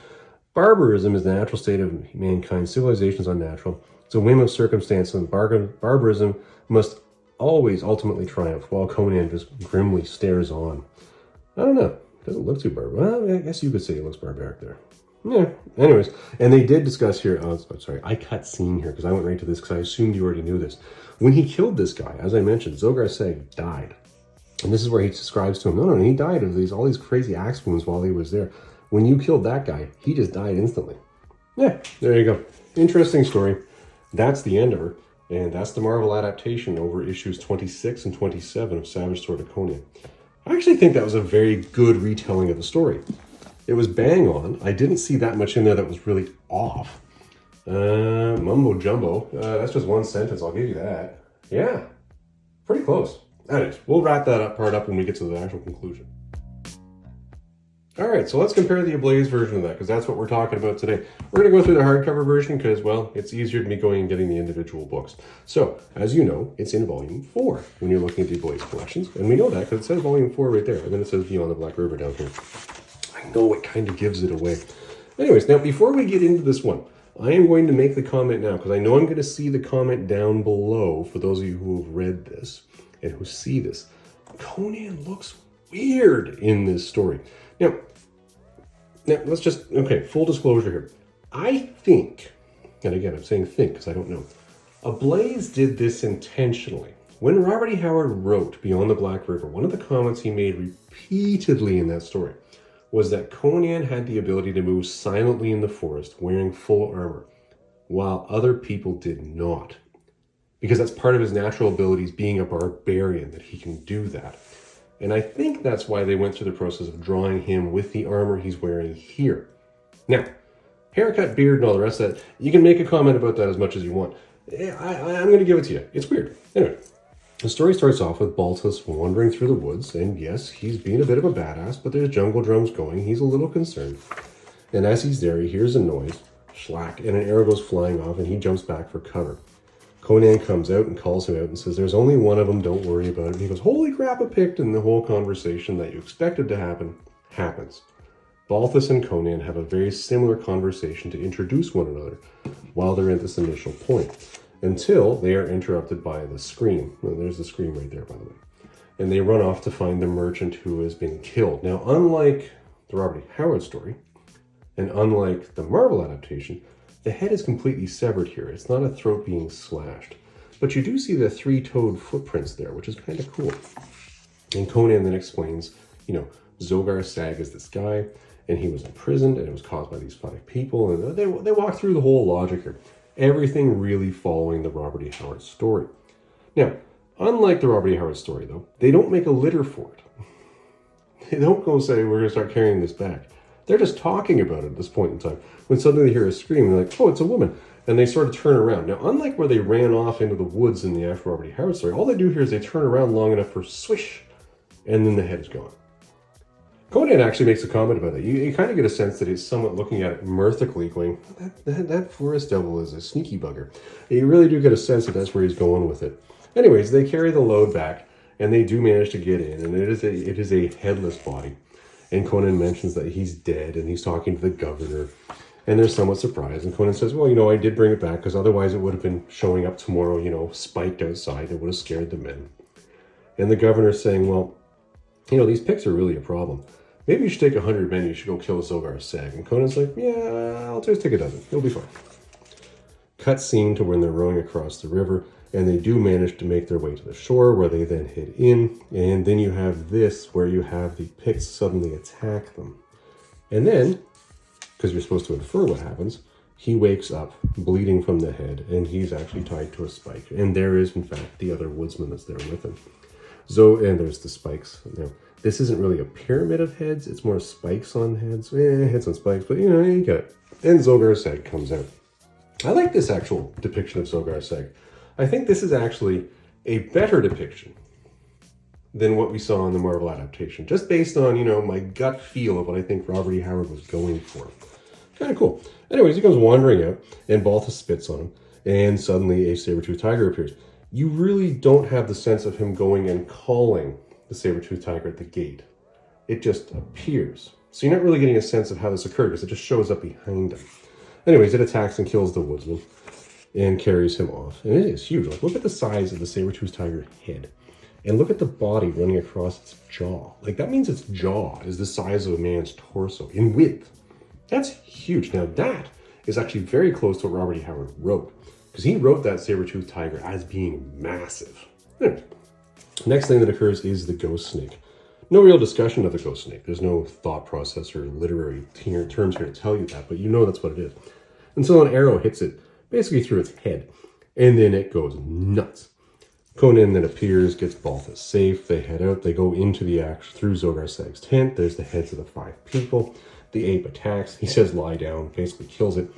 barbarism is the natural state of mankind. Civilization is unnatural. It's a whim of circumstance, and barbarism must always ultimately triumph, while Conan just grimly stares on. I don't know. Doesn't look too barbaric. Well, I guess you could say it looks barbaric there. Yeah. Anyways, and they did discuss here. I cut scene here because I went right to this because I assumed you already knew this. When he killed this guy, as I mentioned, Zogar Seg died. And this is where he describes to him, no, he died of all these crazy axe wounds while he was there. When you killed that guy, he just died instantly. Yeah, there you go. Interesting story. That's the end of her. And that's the Marvel adaptation over issues 26 and 27 of Savage Sword of Conan. I actually think that was a very good retelling of the story. It was bang on. I didn't see that much in there that was really off. Mumbo jumbo. That's just one sentence, I'll give you that. Yeah, pretty close. Anyways, we'll wrap that part up when we get to the actual conclusion. All right, so let's compare the Ablaze version of that, because that's what we're talking about today. We're going to go through the hardcover version because, well, it's easier than me going and getting the individual books. So, as you know, it's in Volume 4 when you're looking at the Ablaze collections. And we know that because it says Volume 4 right there. And then it says Beyond the Black River down here. I know it kind of gives it away. Anyways, now before we get into this one, I am going to make the comment now because I know I'm going to see the comment down below for those of you who have read this and who see this. Conan looks weird in this story. Now, let's just, okay, full disclosure here. I think, and again, I'm saying think because I don't know, Ablaze did this intentionally. When Robert E. Howard wrote Beyond the Black River, one of the comments he made repeatedly in that story was that Conan had the ability to move silently in the forest wearing full armor, while other people did not. Because that's part of his natural abilities, being a barbarian, that he can do that. And I think that's why they went through the process of drawing him with the armor he's wearing here. Now, haircut, beard, and all the rest of that, you can make a comment about that as much as you want. I'm going to give it to you. It's weird. Anyway, the story starts off with Balthus wandering through the woods, and yes, he's being a bit of a badass, but there's jungle drums going. He's a little concerned. And as he's there, he hears a noise, schlack, and an arrow goes flying off, and he jumps back for cover. Conan comes out and calls him out and says, there's only one of them, don't worry about it. And he goes, holy crap, a picked, and the whole conversation that you expected to happen, happens. Balthus and Conan have a very similar conversation to introduce one another while they're at this initial point, until they are interrupted by the scream. Well, there's the scream right there, by the way. And they run off to find the merchant who has been killed. Now, unlike the Robert E. Howard story, and unlike the Marvel adaptation, the head is completely severed here. It's not a throat being slashed. But you do see the three-toed footprints there, which is kind of cool. And Conan then explains, Zogar Sag is this guy, and he was imprisoned, and it was caused by these 5 people. And they walk through the whole logic here. Everything really following the Robert E. Howard story. Now, unlike the Robert E. Howard story, though, they don't make a litter for it. They don't go say, we're going to start carrying this back. They're just talking about it at this point in time. When suddenly they hear a scream, they're like, oh, it's a woman. And they sort of turn around. Now, unlike where they ran off into the woods in the actual Robert E. Howard story, all they do here is they turn around long enough for swish, and then the head is gone. Conan actually makes a comment about it. You kind of get a sense that he's somewhat looking at it mirthically, going, that forest devil is a sneaky bugger. You really do get a sense that that's where he's going with it. Anyways, they carry the load back, and they do manage to get in, and it is a headless body. And Conan mentions that he's dead, and he's talking to the governor, and they're somewhat surprised. And Conan says, well, I did bring it back, because otherwise it would have been showing up tomorrow, spiked outside. It would have scared the men. And the governor's saying, well, these picks are really a problem. Maybe you should take 100 men, you should go kill Zogar Sag. And Conan's like, yeah, I'll just take a dozen. It'll be fine. Cut scene to when they're rowing across the river, and they do manage to make their way to the shore, where they then head in. And then you have this, where you have the Picts suddenly attack them. And then, because you're supposed to infer what happens, he wakes up bleeding from the head, and he's actually tied to a spike. And there is, in fact, the other woodsman that's there with him. And there's the spikes. Now, this isn't really a pyramid of heads, it's more spikes on heads. Heads on spikes, but you get it. And Zogar Sag comes out. I like this actual depiction of Zogar Sag. I think this is actually a better depiction than what we saw in the Marvel adaptation, just based on, my gut feel of what I think Robert E. Howard was going for. Kind of cool. Anyways, he comes wandering out, and Balthus spits on him, and suddenly a saber-toothed tiger appears. You really don't have the sense of him going and calling the saber-toothed tiger at the gate. It just appears. So you're not really getting a sense of how this occurred, because it just shows up behind him. Anyways, it attacks and kills the woodsman and carries him off. And it is huge. Like, look at the size of the saber-toothed tiger head. And look at the body running across its jaw. Like, that means its jaw is the size of a man's torso in width. That's huge. Now, that is actually very close to what Robert E. Howard wrote, because he wrote that saber-toothed tiger as being massive. Anyways, next thing that occurs is the ghost snake. No real discussion of the ghost snake. There's no thought process or literary terms here to tell you that, but you know that's what it is. Until an arrow hits it basically through its head, and then it goes nuts. Conan then appears, gets Balthus safe. They head out. They go into the action through Zogar Sag's tent. There's the heads of the 5 people. The ape attacks. He says lie down, basically kills it,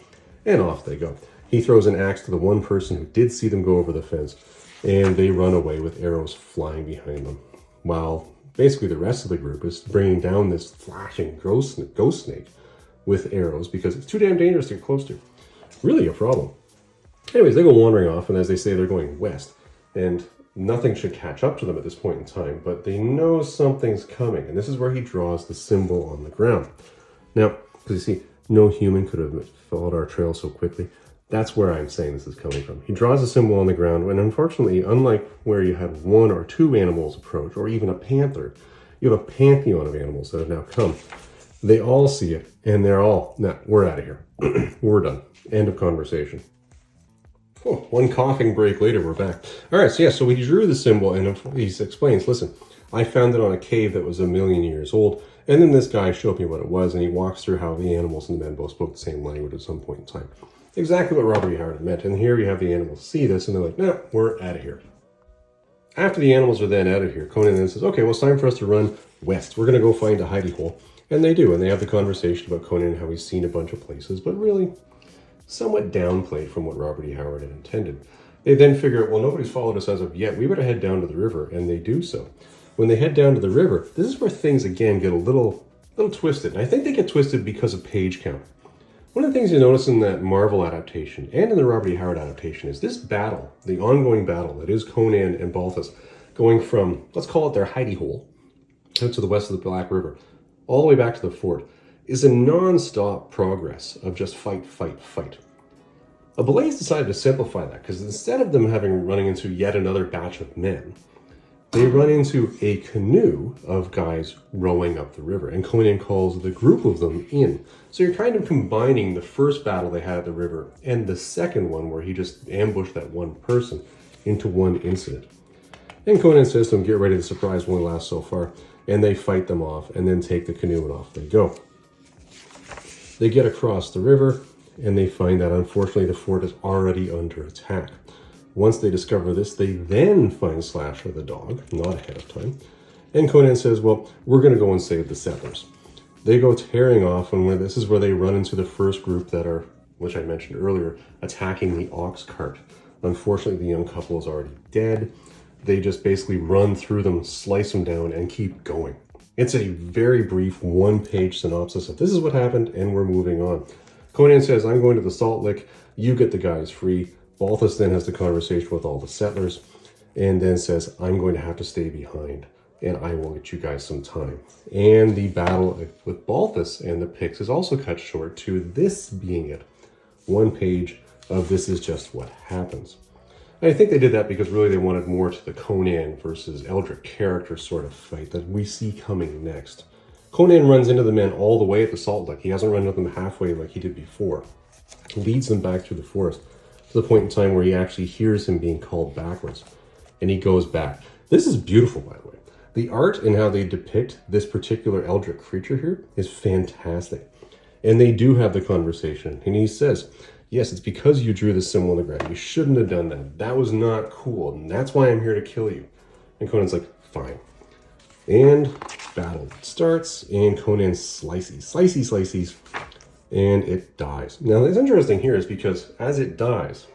and off they go. He throws an axe to the one person who did see them go over the fence, and they run away with arrows flying behind them, while basically the rest of the group is bringing down this flashing ghost snake with arrows, because it's too damn dangerous to get close to. Really a problem. Anyways, they go wandering off, and as they say, they're going west, and nothing should catch up to them at this point in time, but they know something's coming, and this is where he draws the symbol on the ground. Now, because you see, no human could have followed our trail so quickly. That's where I'm saying this is coming from. He draws a symbol on the ground, and unfortunately, unlike where you had 1 or 2 animals approach, or even a panther, you have a pantheon of animals that have now come. They all see it, and they're all, nah, we're out of here. We're done. End of conversation. Oh, one coughing break later, we're back. All right, so yeah, so we drew the symbol, and he explains, listen, I found it on a cave that was 1,000,000 years old, and then this guy showed me what it was, and he walks through how the animals and the men both spoke the same language at some point in time. Exactly what Robert E. Howard meant, and here you have the animals see this, and they're like, no, we're out of here. After the animals are then out of here, Conan then says, okay, well, it's time for us to run west. We're going to go find a hidey hole. And they do, and they have the conversation about Conan and how he's seen a bunch of places, but really somewhat downplayed from what Robert E. Howard had intended. They then figure out, well, nobody's followed us as of yet. We better head down to the river, and they do so. When they head down to the river, this is where things, again, get a little twisted. And I think they get twisted because of page count. One of the things you notice in that Marvel adaptation and in the Robert E. Howard adaptation is this battle, the ongoing battle that is Conan and Balthus, going from, let's call it their hidey hole, out to the west of the Black River, all the way back to the fort, is a non-stop progress of just fight, fight, fight. Ablaze decided to simplify that, because instead of them running into yet another batch of men, they run into a canoe of guys rowing up the river, and Conan calls the group of them in. So you're kind of combining the first battle they had at the river and the second one where he just ambushed that one person into one incident. And Conan says to them, get ready, the surprise won't last so far. And they fight them off and then take the canoe and off they go. They get across the river and they find that unfortunately the fort is already under attack. Once they discover this, they then find Slasher the dog, not ahead of time. And Conan says, well, we're going to go and save the settlers. They go tearing off, and this is where they run into the first group that are, which I mentioned earlier, attacking the ox cart. Unfortunately, the young couple is already dead. They just basically run through them, slice them down, and keep going. It's a very brief one-page synopsis of this is what happened, and we're moving on. Conan says, I'm going to the Salt Lick, you get the guys free. Balthus then has the conversation with all the settlers, and then says, I'm going to have to stay behind, and I will get you guys some time. And the battle with Balthus and the Picts is also cut short to this being it. One page of this is just what happens. And I think they did that because really they wanted more to the Conan versus Eldrick character sort of fight that we see coming next. Conan runs into the men all the way at the Salt Lick. He hasn't run into them halfway like he did before. He leads them back through the forest to the point in time where he actually hears him being called backwards. And he goes back. This is beautiful, by the way. The art and how they depict this particular Eldritch creature here is fantastic. And they do have the conversation. And he says, yes, it's because you drew this symbol on the ground. You shouldn't have done that. That was not cool. And that's why I'm here to kill you. And Conan's like, fine. And battle starts. And Conan slices. And it dies. Now, what's interesting here is because as it dies,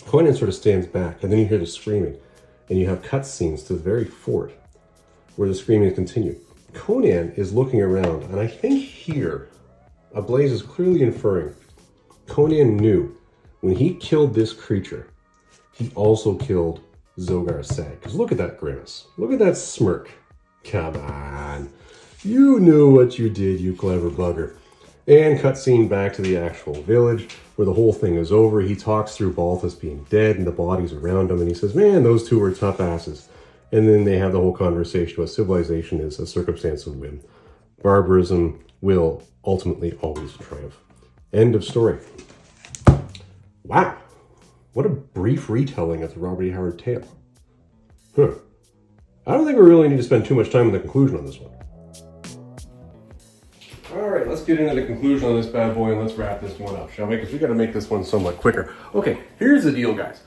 Conan sort of stands back. And then you hear the screaming. And you have cutscenes to the very fort where the screaming continues. Conan is looking around, and I think here, Ablaze is clearly inferring Conan knew when he killed this creature, he also killed Zogar Sag. Because look at that grimace. Look at that smirk. Come on. You knew what you did, you clever bugger. And cutscene back to the actual village where the whole thing is over. He talks through Balthus being dead and the bodies around him, and he says, man, those two were tough asses. And then they have the whole conversation about civilization is a circumstance of whim. Barbarism will ultimately always triumph. End of story. Wow. What a brief retelling of the Robert E. Howard tale. I don't think we really need to spend too much time on the conclusion on this one. All right, let's get into the conclusion on this bad boy and let's wrap this one up, shall we? Because we got to make this one somewhat quicker. Okay, here's the deal, guys.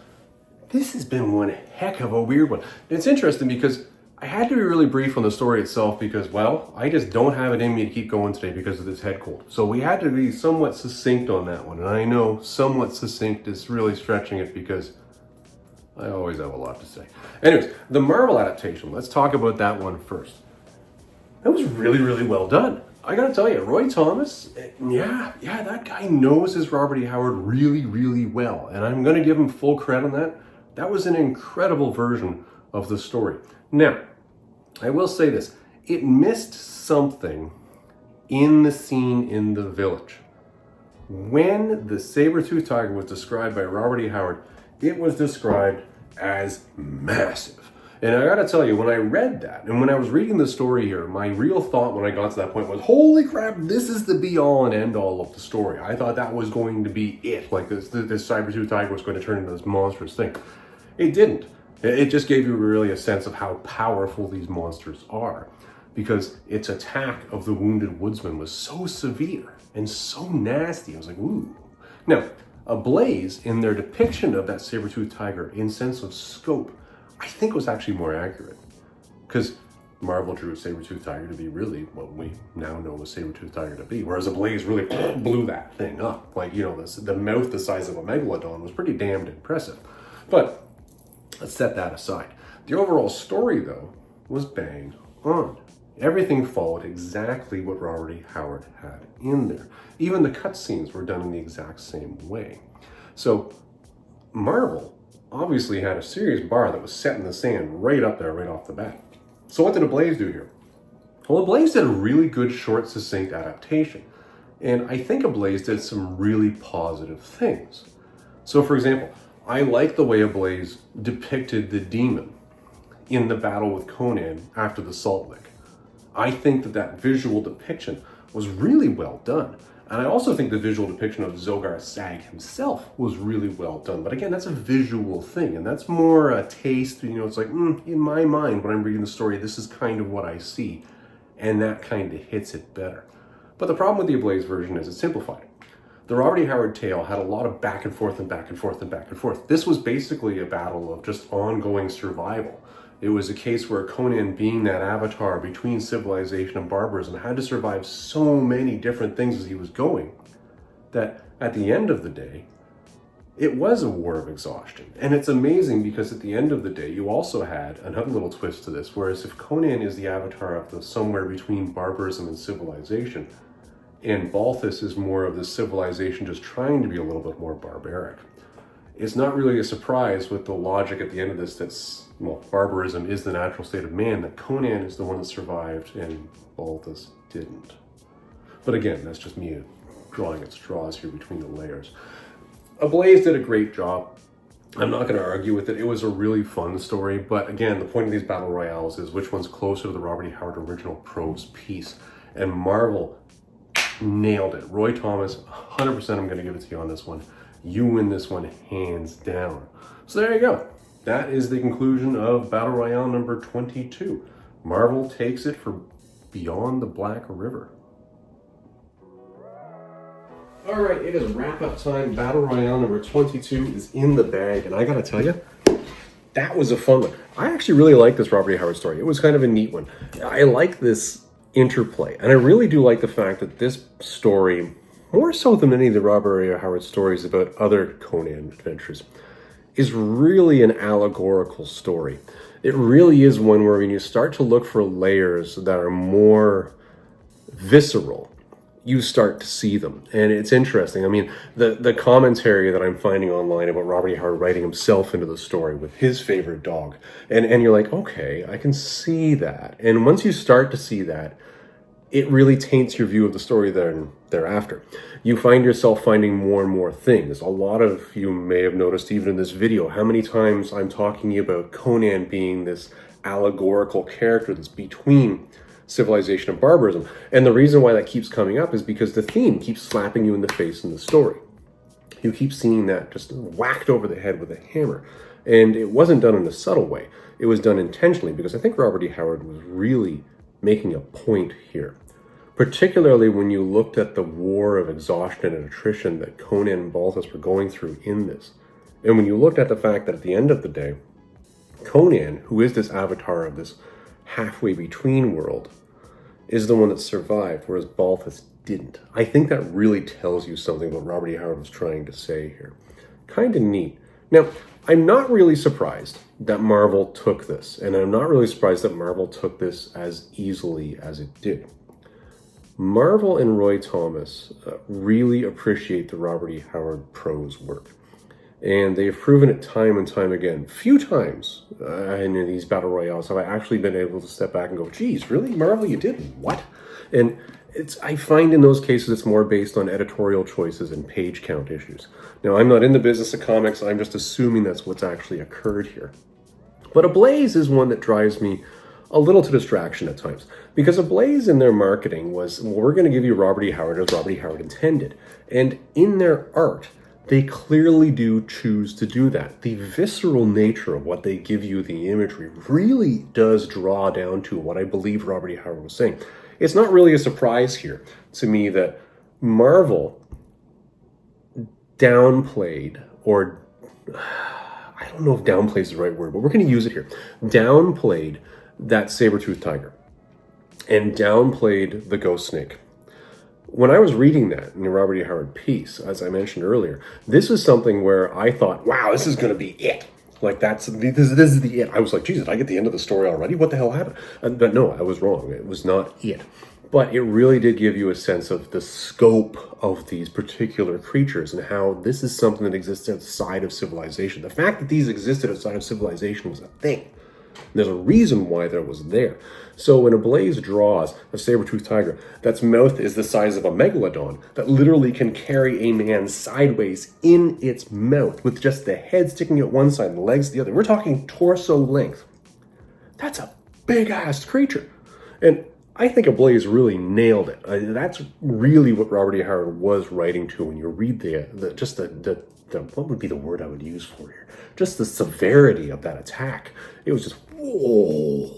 This has been one heck of a weird one. It's interesting because I had to be really brief on the story itself because, well, I just don't have it in me to keep going today because of this head cold. So we had to be somewhat succinct on that one. And I know somewhat succinct is really stretching it because I always have a lot to say. Anyways, the Marvel adaptation, let's talk about that one first. That was really, really well done. I gotta tell you, Roy Thomas, yeah, that guy knows his Robert E. Howard really, really well. And I'm gonna give him full credit on that. That was an incredible version of the story. Now, I will say this. It missed something in the scene in the village. When the saber-toothed tiger was described by Robert E. Howard, it was described as massive. And I gotta tell you, when I read that, and when I was reading the story here, my real thought when I got to that point was, holy crap, this is the be-all and end-all of the story. I thought that was going to be it. Like this saber-tooth tiger was going to turn into this monstrous thing. It didn't. It just gave you really a sense of how powerful these monsters are, because its attack of the wounded woodsman was so severe and so nasty. I was like, ooh. Now, Ablaze, in their depiction of that saber-toothed tiger in sense of scope, I think was actually more accurate, because Marvel drew a saber-toothed tiger to be really what we now know a saber-toothed tiger to be, whereas Ablaze really blew that thing up. Like, you know, the mouth the size of a megalodon was pretty damned impressive. But let's set that aside. The overall story, though, was bang on. Everything followed exactly what Robert E. Howard had in there. Even the cutscenes were done in the exact same way. So Marvel obviously had a serious bar that was set in the sand right up there, right off the bat. So what did Ablaze do here? Well, Ablaze did a really good, short, succinct adaptation. And I think Ablaze did some really positive things. So for example, I like the way Ablaze depicted the demon in the battle with Conan after the Salt Lick. I think that visual depiction was really well done. And I also think the visual depiction of Zogar Sag himself was really well done. But again, that's a visual thing, and that's more a taste. You know, it's like, in my mind, when I'm reading the story, this is kind of what I see. And that kind of hits it better. But the problem with the Ablaze version is it's simplified. The Robert E. Howard tale had a lot of back and forth and back and forth and back and forth. This was basically a battle of just ongoing survival. It was a case where Conan, being that avatar between civilization and barbarism, had to survive so many different things as he was going, that at the end of the day, it was a war of exhaustion. And it's amazing because at the end of the day, you also had another little twist to this, whereas if Conan is the avatar of the somewhere between barbarism and civilization, and Balthus is more of the civilization just trying to be a little bit more barbaric, it's not really a surprise with the logic at the end of this that's, well, barbarism is the natural state of man, that Conan is the one that survived and Balthus didn't. But again, that's just me drawing at straws here between the layers. Ablaze did a great job. I'm not going to argue with it. It was a really fun story, but again, the point of these battle royales is which one's closer to the Robert E. Howard original prose piece. And Marvel nailed it. Roy Thomas, 100% I'm going to give it to you on this one. You win this one hands down. So there you go. That is the conclusion of Battle Royale number 22. Marvel takes it for Beyond the Black River. All right, it is wrap-up time. Battle Royale number 22 is in the bag, and I gotta tell you, that was a fun one. I actually really like this Robert E. Howard story. It was kind of a neat one. I like this interplay, and I really do like the fact that this story, more so than any of the Robert E. Howard stories about other Conan adventures, is really an allegorical story. It really is one where when you start to look for layers that are more visceral, you start to see them. And it's interesting. I mean, the commentary that I'm finding online about Robert E. Howard writing himself into the story with his favorite dog. And you're like, okay, I can see that. And once you start to see that, it really taints your view of the story thereafter. You find yourself finding more and more things. A lot of you may have noticed even in this video how many times I'm talking about Conan being this allegorical character that's between civilization and barbarism. And the reason why that keeps coming up is because the theme keeps slapping you in the face in the story. You keep seeing that just whacked over the head with a hammer. And it wasn't done in a subtle way. It was done intentionally because I think Robert E. Howard was really making a point here. Particularly when you looked at the war of exhaustion and attrition that Conan and Balthus were going through in this. And when you looked at the fact that at the end of the day, Conan, who is this avatar of this halfway between world, is the one that survived, whereas Balthus didn't. I think that really tells you something what Robert E. Howard was trying to say here. Kind of neat. Now, I'm not really surprised that Marvel took this, and I'm not really surprised that Marvel took this as easily as it did. Marvel and Roy Thomas really appreciate the Robert E. Howard prose work. And they've proven it time and time again. Few times in these battle royales have I actually been able to step back and go, geez, really, Marvel, you did what? And I find in those cases it's more based on editorial choices and page count issues. Now, I'm not in the business of comics. I'm just assuming that's what's actually occurred here. But Ablaze is one that drives me a little to distraction at times, because Ablaze in their marketing was, well, we're going to give you Robert E. Howard as Robert E. Howard intended. And in their art, they clearly do choose to do that. The visceral nature of what they give you, the imagery, really does draw down to what I believe Robert E. Howard was saying. It's not really a surprise here to me that Marvel downplayed, or I don't know if downplay is the right word, but we're going to use it here, downplayed that saber-toothed tiger and downplayed the ghost snake. When I was reading that in the Robert E. Howard piece, as I mentioned earlier, this was something where I thought, wow, this is going to be it. Like, this is the it. I was like, Jesus, did I get the end of the story already? What the hell happened? But no, I was wrong. It was not it. But it really did give you a sense of the scope of these particular creatures and how this is something that exists outside of civilization. The fact that these existed outside of civilization was a thing. There's a reason why there was there. So when Ablaze draws a saber-toothed tiger that's mouth is the size of a megalodon, that literally can carry a man sideways in its mouth with just the head sticking out one side and the legs the other. We're talking torso length. That's a big-ass creature. And I think Ablaze really nailed it. That's really what Robert E. Howard was writing to when you read the what would be the word I would use for here? Just the severity of that attack. It was just, whoa.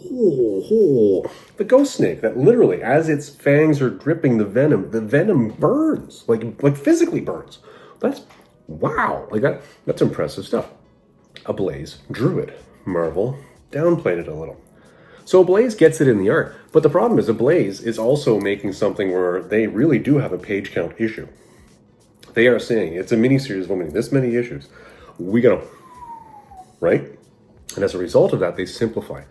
The ghost snake that literally, as its fangs are dripping the venom burns, like physically burns. That's, wow, like that's impressive stuff. Ablaze drew it. Marvel downplayed it a little. So Ablaze gets it in the art, but the problem is Ablaze is also making something where they really do have a page count issue. They are saying it's a miniseries of only this many issues. We gotta, right? And as a result of that, they simplify.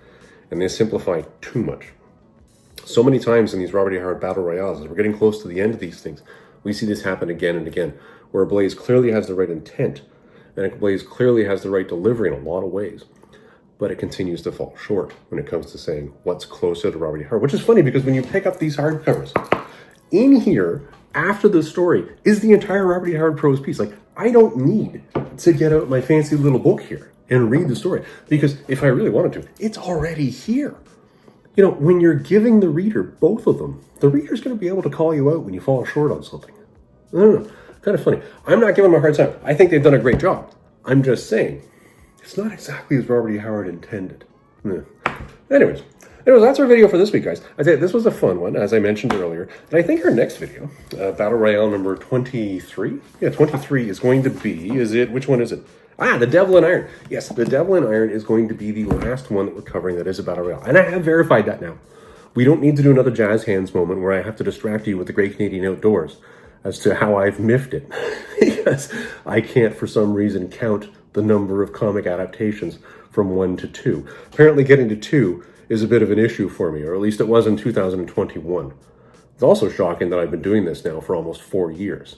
And they simplify too much. So many times in these Robert E. Howard Battle Royales, as we're getting close to the end of these things, we see this happen again and again, where Ablaze clearly has the right intent, and Ablaze clearly has the right delivery in a lot of ways. But it continues to fall short when it comes to saying what's closer to Robert E. Howard, which is funny because when you pick up these hardcovers, in here, after the story, is the entire Robert E. Howard prose piece. Like, I don't need to get out my fancy little book here and read the story, because if I really wanted to, it's already here. You know, when you're giving the reader both of them, the reader's going to be able to call you out when you fall short on something. I don't know. Kind of funny. I'm not giving them a hard time. I think they've done a great job. I'm just saying, it's not exactly as Robert E. Howard intended. Anyways, that's our video for this week, guys. I tell you, this was a fun one, as I mentioned earlier. And I think our next video, Battle Royale number 23? Yeah, 23 is going to be, which one is it? The Devil in Iron. Yes, the Devil in Iron is going to be the last one that we're covering that is a Battle Royale. And I have verified that now. We don't need to do another jazz hands moment where I have to distract you with the Great Canadian Outdoors as to how I've miffed it. Because I can't, for some reason, count the number of comic adaptations from 1 to 2. Apparently getting to 2 is a bit of an issue for me, or at least it was in 2021. It's also shocking that I've been doing this now for almost 4 years.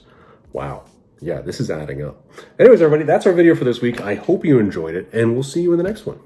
Wow. Yeah, this is adding up. Anyways, everybody, that's our video for this week. I hope you enjoyed it, and we'll see you in the next one.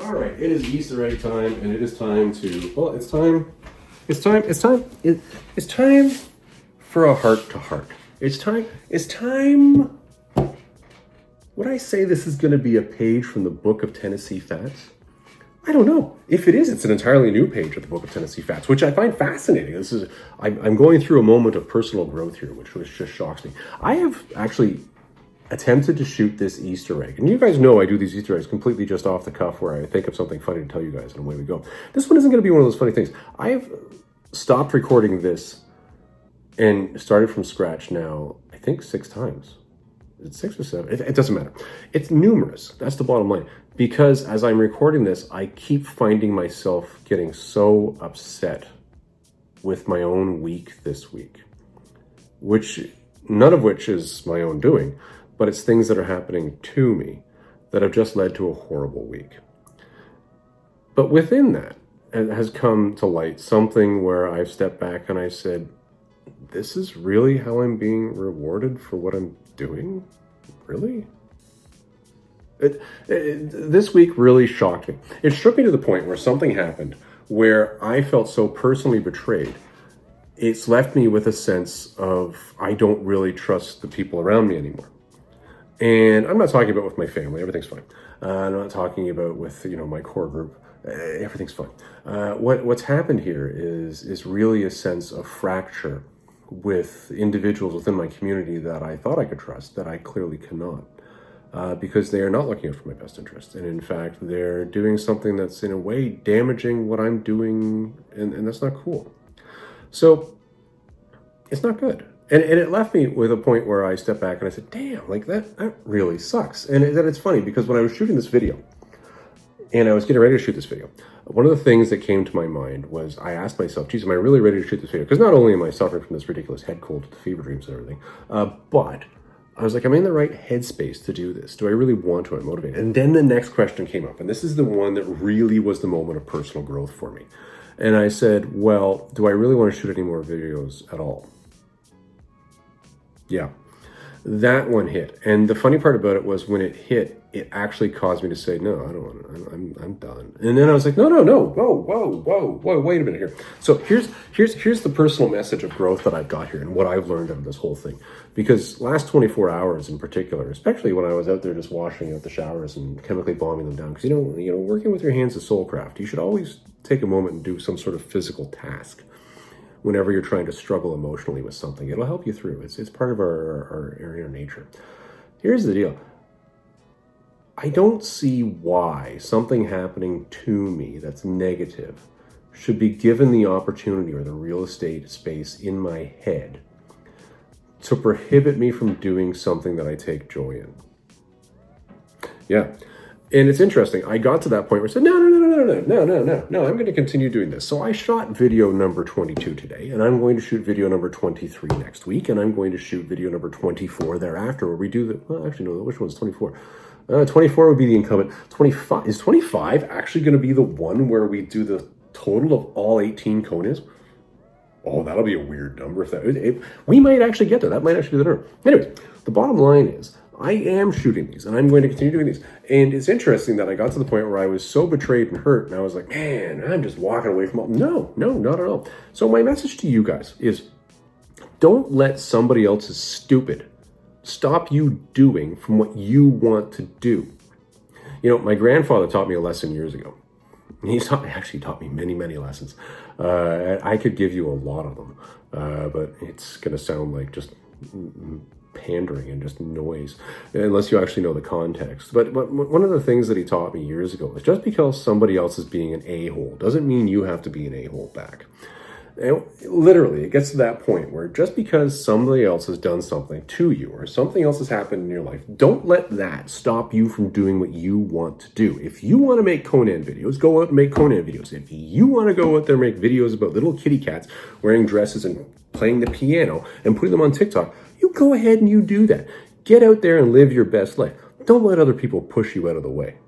All right, it is Easter egg time, and it is time to, well, it's time for a heart-to-heart. It's time, would I say this is going to be a page from the Book of Tennessee Fats? I don't know. If it is, it's an entirely new page of the Book of Tennessee Fats, which I find fascinating. I'm going through a moment of personal growth here, which just shocks me. I have actually attempted to shoot this Easter egg. And you guys know I do these Easter eggs completely just off the cuff where I think of something funny to tell you guys and away we go. This one isn't going to be one of those funny things. I have stopped recording this and started from scratch now, I think 6 times. Is it 6 or 7? It doesn't matter. It's numerous. That's the bottom line. Because as I'm recording this, I keep finding myself getting so upset with my own week this week. None of which is my own doing. But it's things that are happening to me that have just led to a horrible week. But within that has come to light something where I've stepped back and I said, this is really how I'm being rewarded for what I'm doing? Really? This week really shocked me. It shook me to the point where something happened where I felt so personally betrayed. It's left me with a sense of I don't really trust the people around me anymore. And I'm not talking about with my family, everything's fine. I'm not talking about with, my core group, everything's fine. What's happened here is really a sense of fracture with individuals within my community that I thought I could trust, that I clearly cannot. Because they are not looking out for my best interest. And in fact, they're doing something that's in a way damaging what I'm doing, and that's not cool. So it's not good. And it left me with a point where I stepped back and I said, damn, like that really sucks. And it's funny because when I was shooting this video, and I was getting ready to shoot this video, one of the things that came to my mind was I asked myself, geez, am I really ready to shoot this video? Because not only am I suffering from this ridiculous head cold with the fever dreams and everything, but I was like, am I in the right headspace to do this? Do I really want to? I'm motivated. And then the next question came up, and this is the one that really was the moment of personal growth for me. And I said, well, do I really want to shoot any more videos at all? Yeah, that one hit. And the funny part about it was when it hit, it actually caused me to say, no, I don't want to, I'm done. And then I was like, no, whoa, wait a minute here. So here's the personal message of growth that I've got here and what I've learned out of this whole thing. Because last 24 hours in particular, especially when I was out there just washing out the showers and chemically bombing them down, because working with your hands is soulcraft. You should always take a moment and do some sort of physical task. Whenever you're trying to struggle emotionally with something, it'll help you through. It's part of our inner nature. Here's the deal. I don't see why something happening to me that's negative should be given the opportunity or the real estate space in my head to prohibit me from doing something that I take joy in. Yeah. And it's interesting. I got to that point where I said, no, I'm going to continue doing this. So I shot video number 22 today, and I'm going to shoot video number 23 next week, and I'm going to shoot video number 24 thereafter, where we do the, well, actually, no, which one's 24? 24 would be the incumbent. 25, is 25 actually going to be the one where we do the total of all 18 Conans? Oh, that'll be a weird number. We might actually get there. That might actually be the number. Anyways, the bottom line is, I am shooting these, and I'm going to continue doing these. And it's interesting that I got to the point where I was so betrayed and hurt, and I was like, man, I'm just walking away from all. No, not at all. So my message to you guys is, don't let somebody else's stupid stop you doing from what you want to do. My grandfather taught me a lesson years ago. He actually taught me many, many lessons. I could give you a lot of them, but it's going to sound like just pandering and just noise, unless you actually know the context. But one of the things that he taught me years ago is just because somebody else is being an a-hole doesn't mean you have to be an a-hole back. And literally, it gets to that point where just because somebody else has done something to you or something else has happened in your life, don't let that stop you from doing what you want to do. If you want to make Conan videos, go out and make Conan videos. If you want to go out there and make videos about little kitty cats wearing dresses and playing the piano and putting them on TikTok, you go ahead and you do that. Get out there and live your best life. Don't let other people push you out of the way.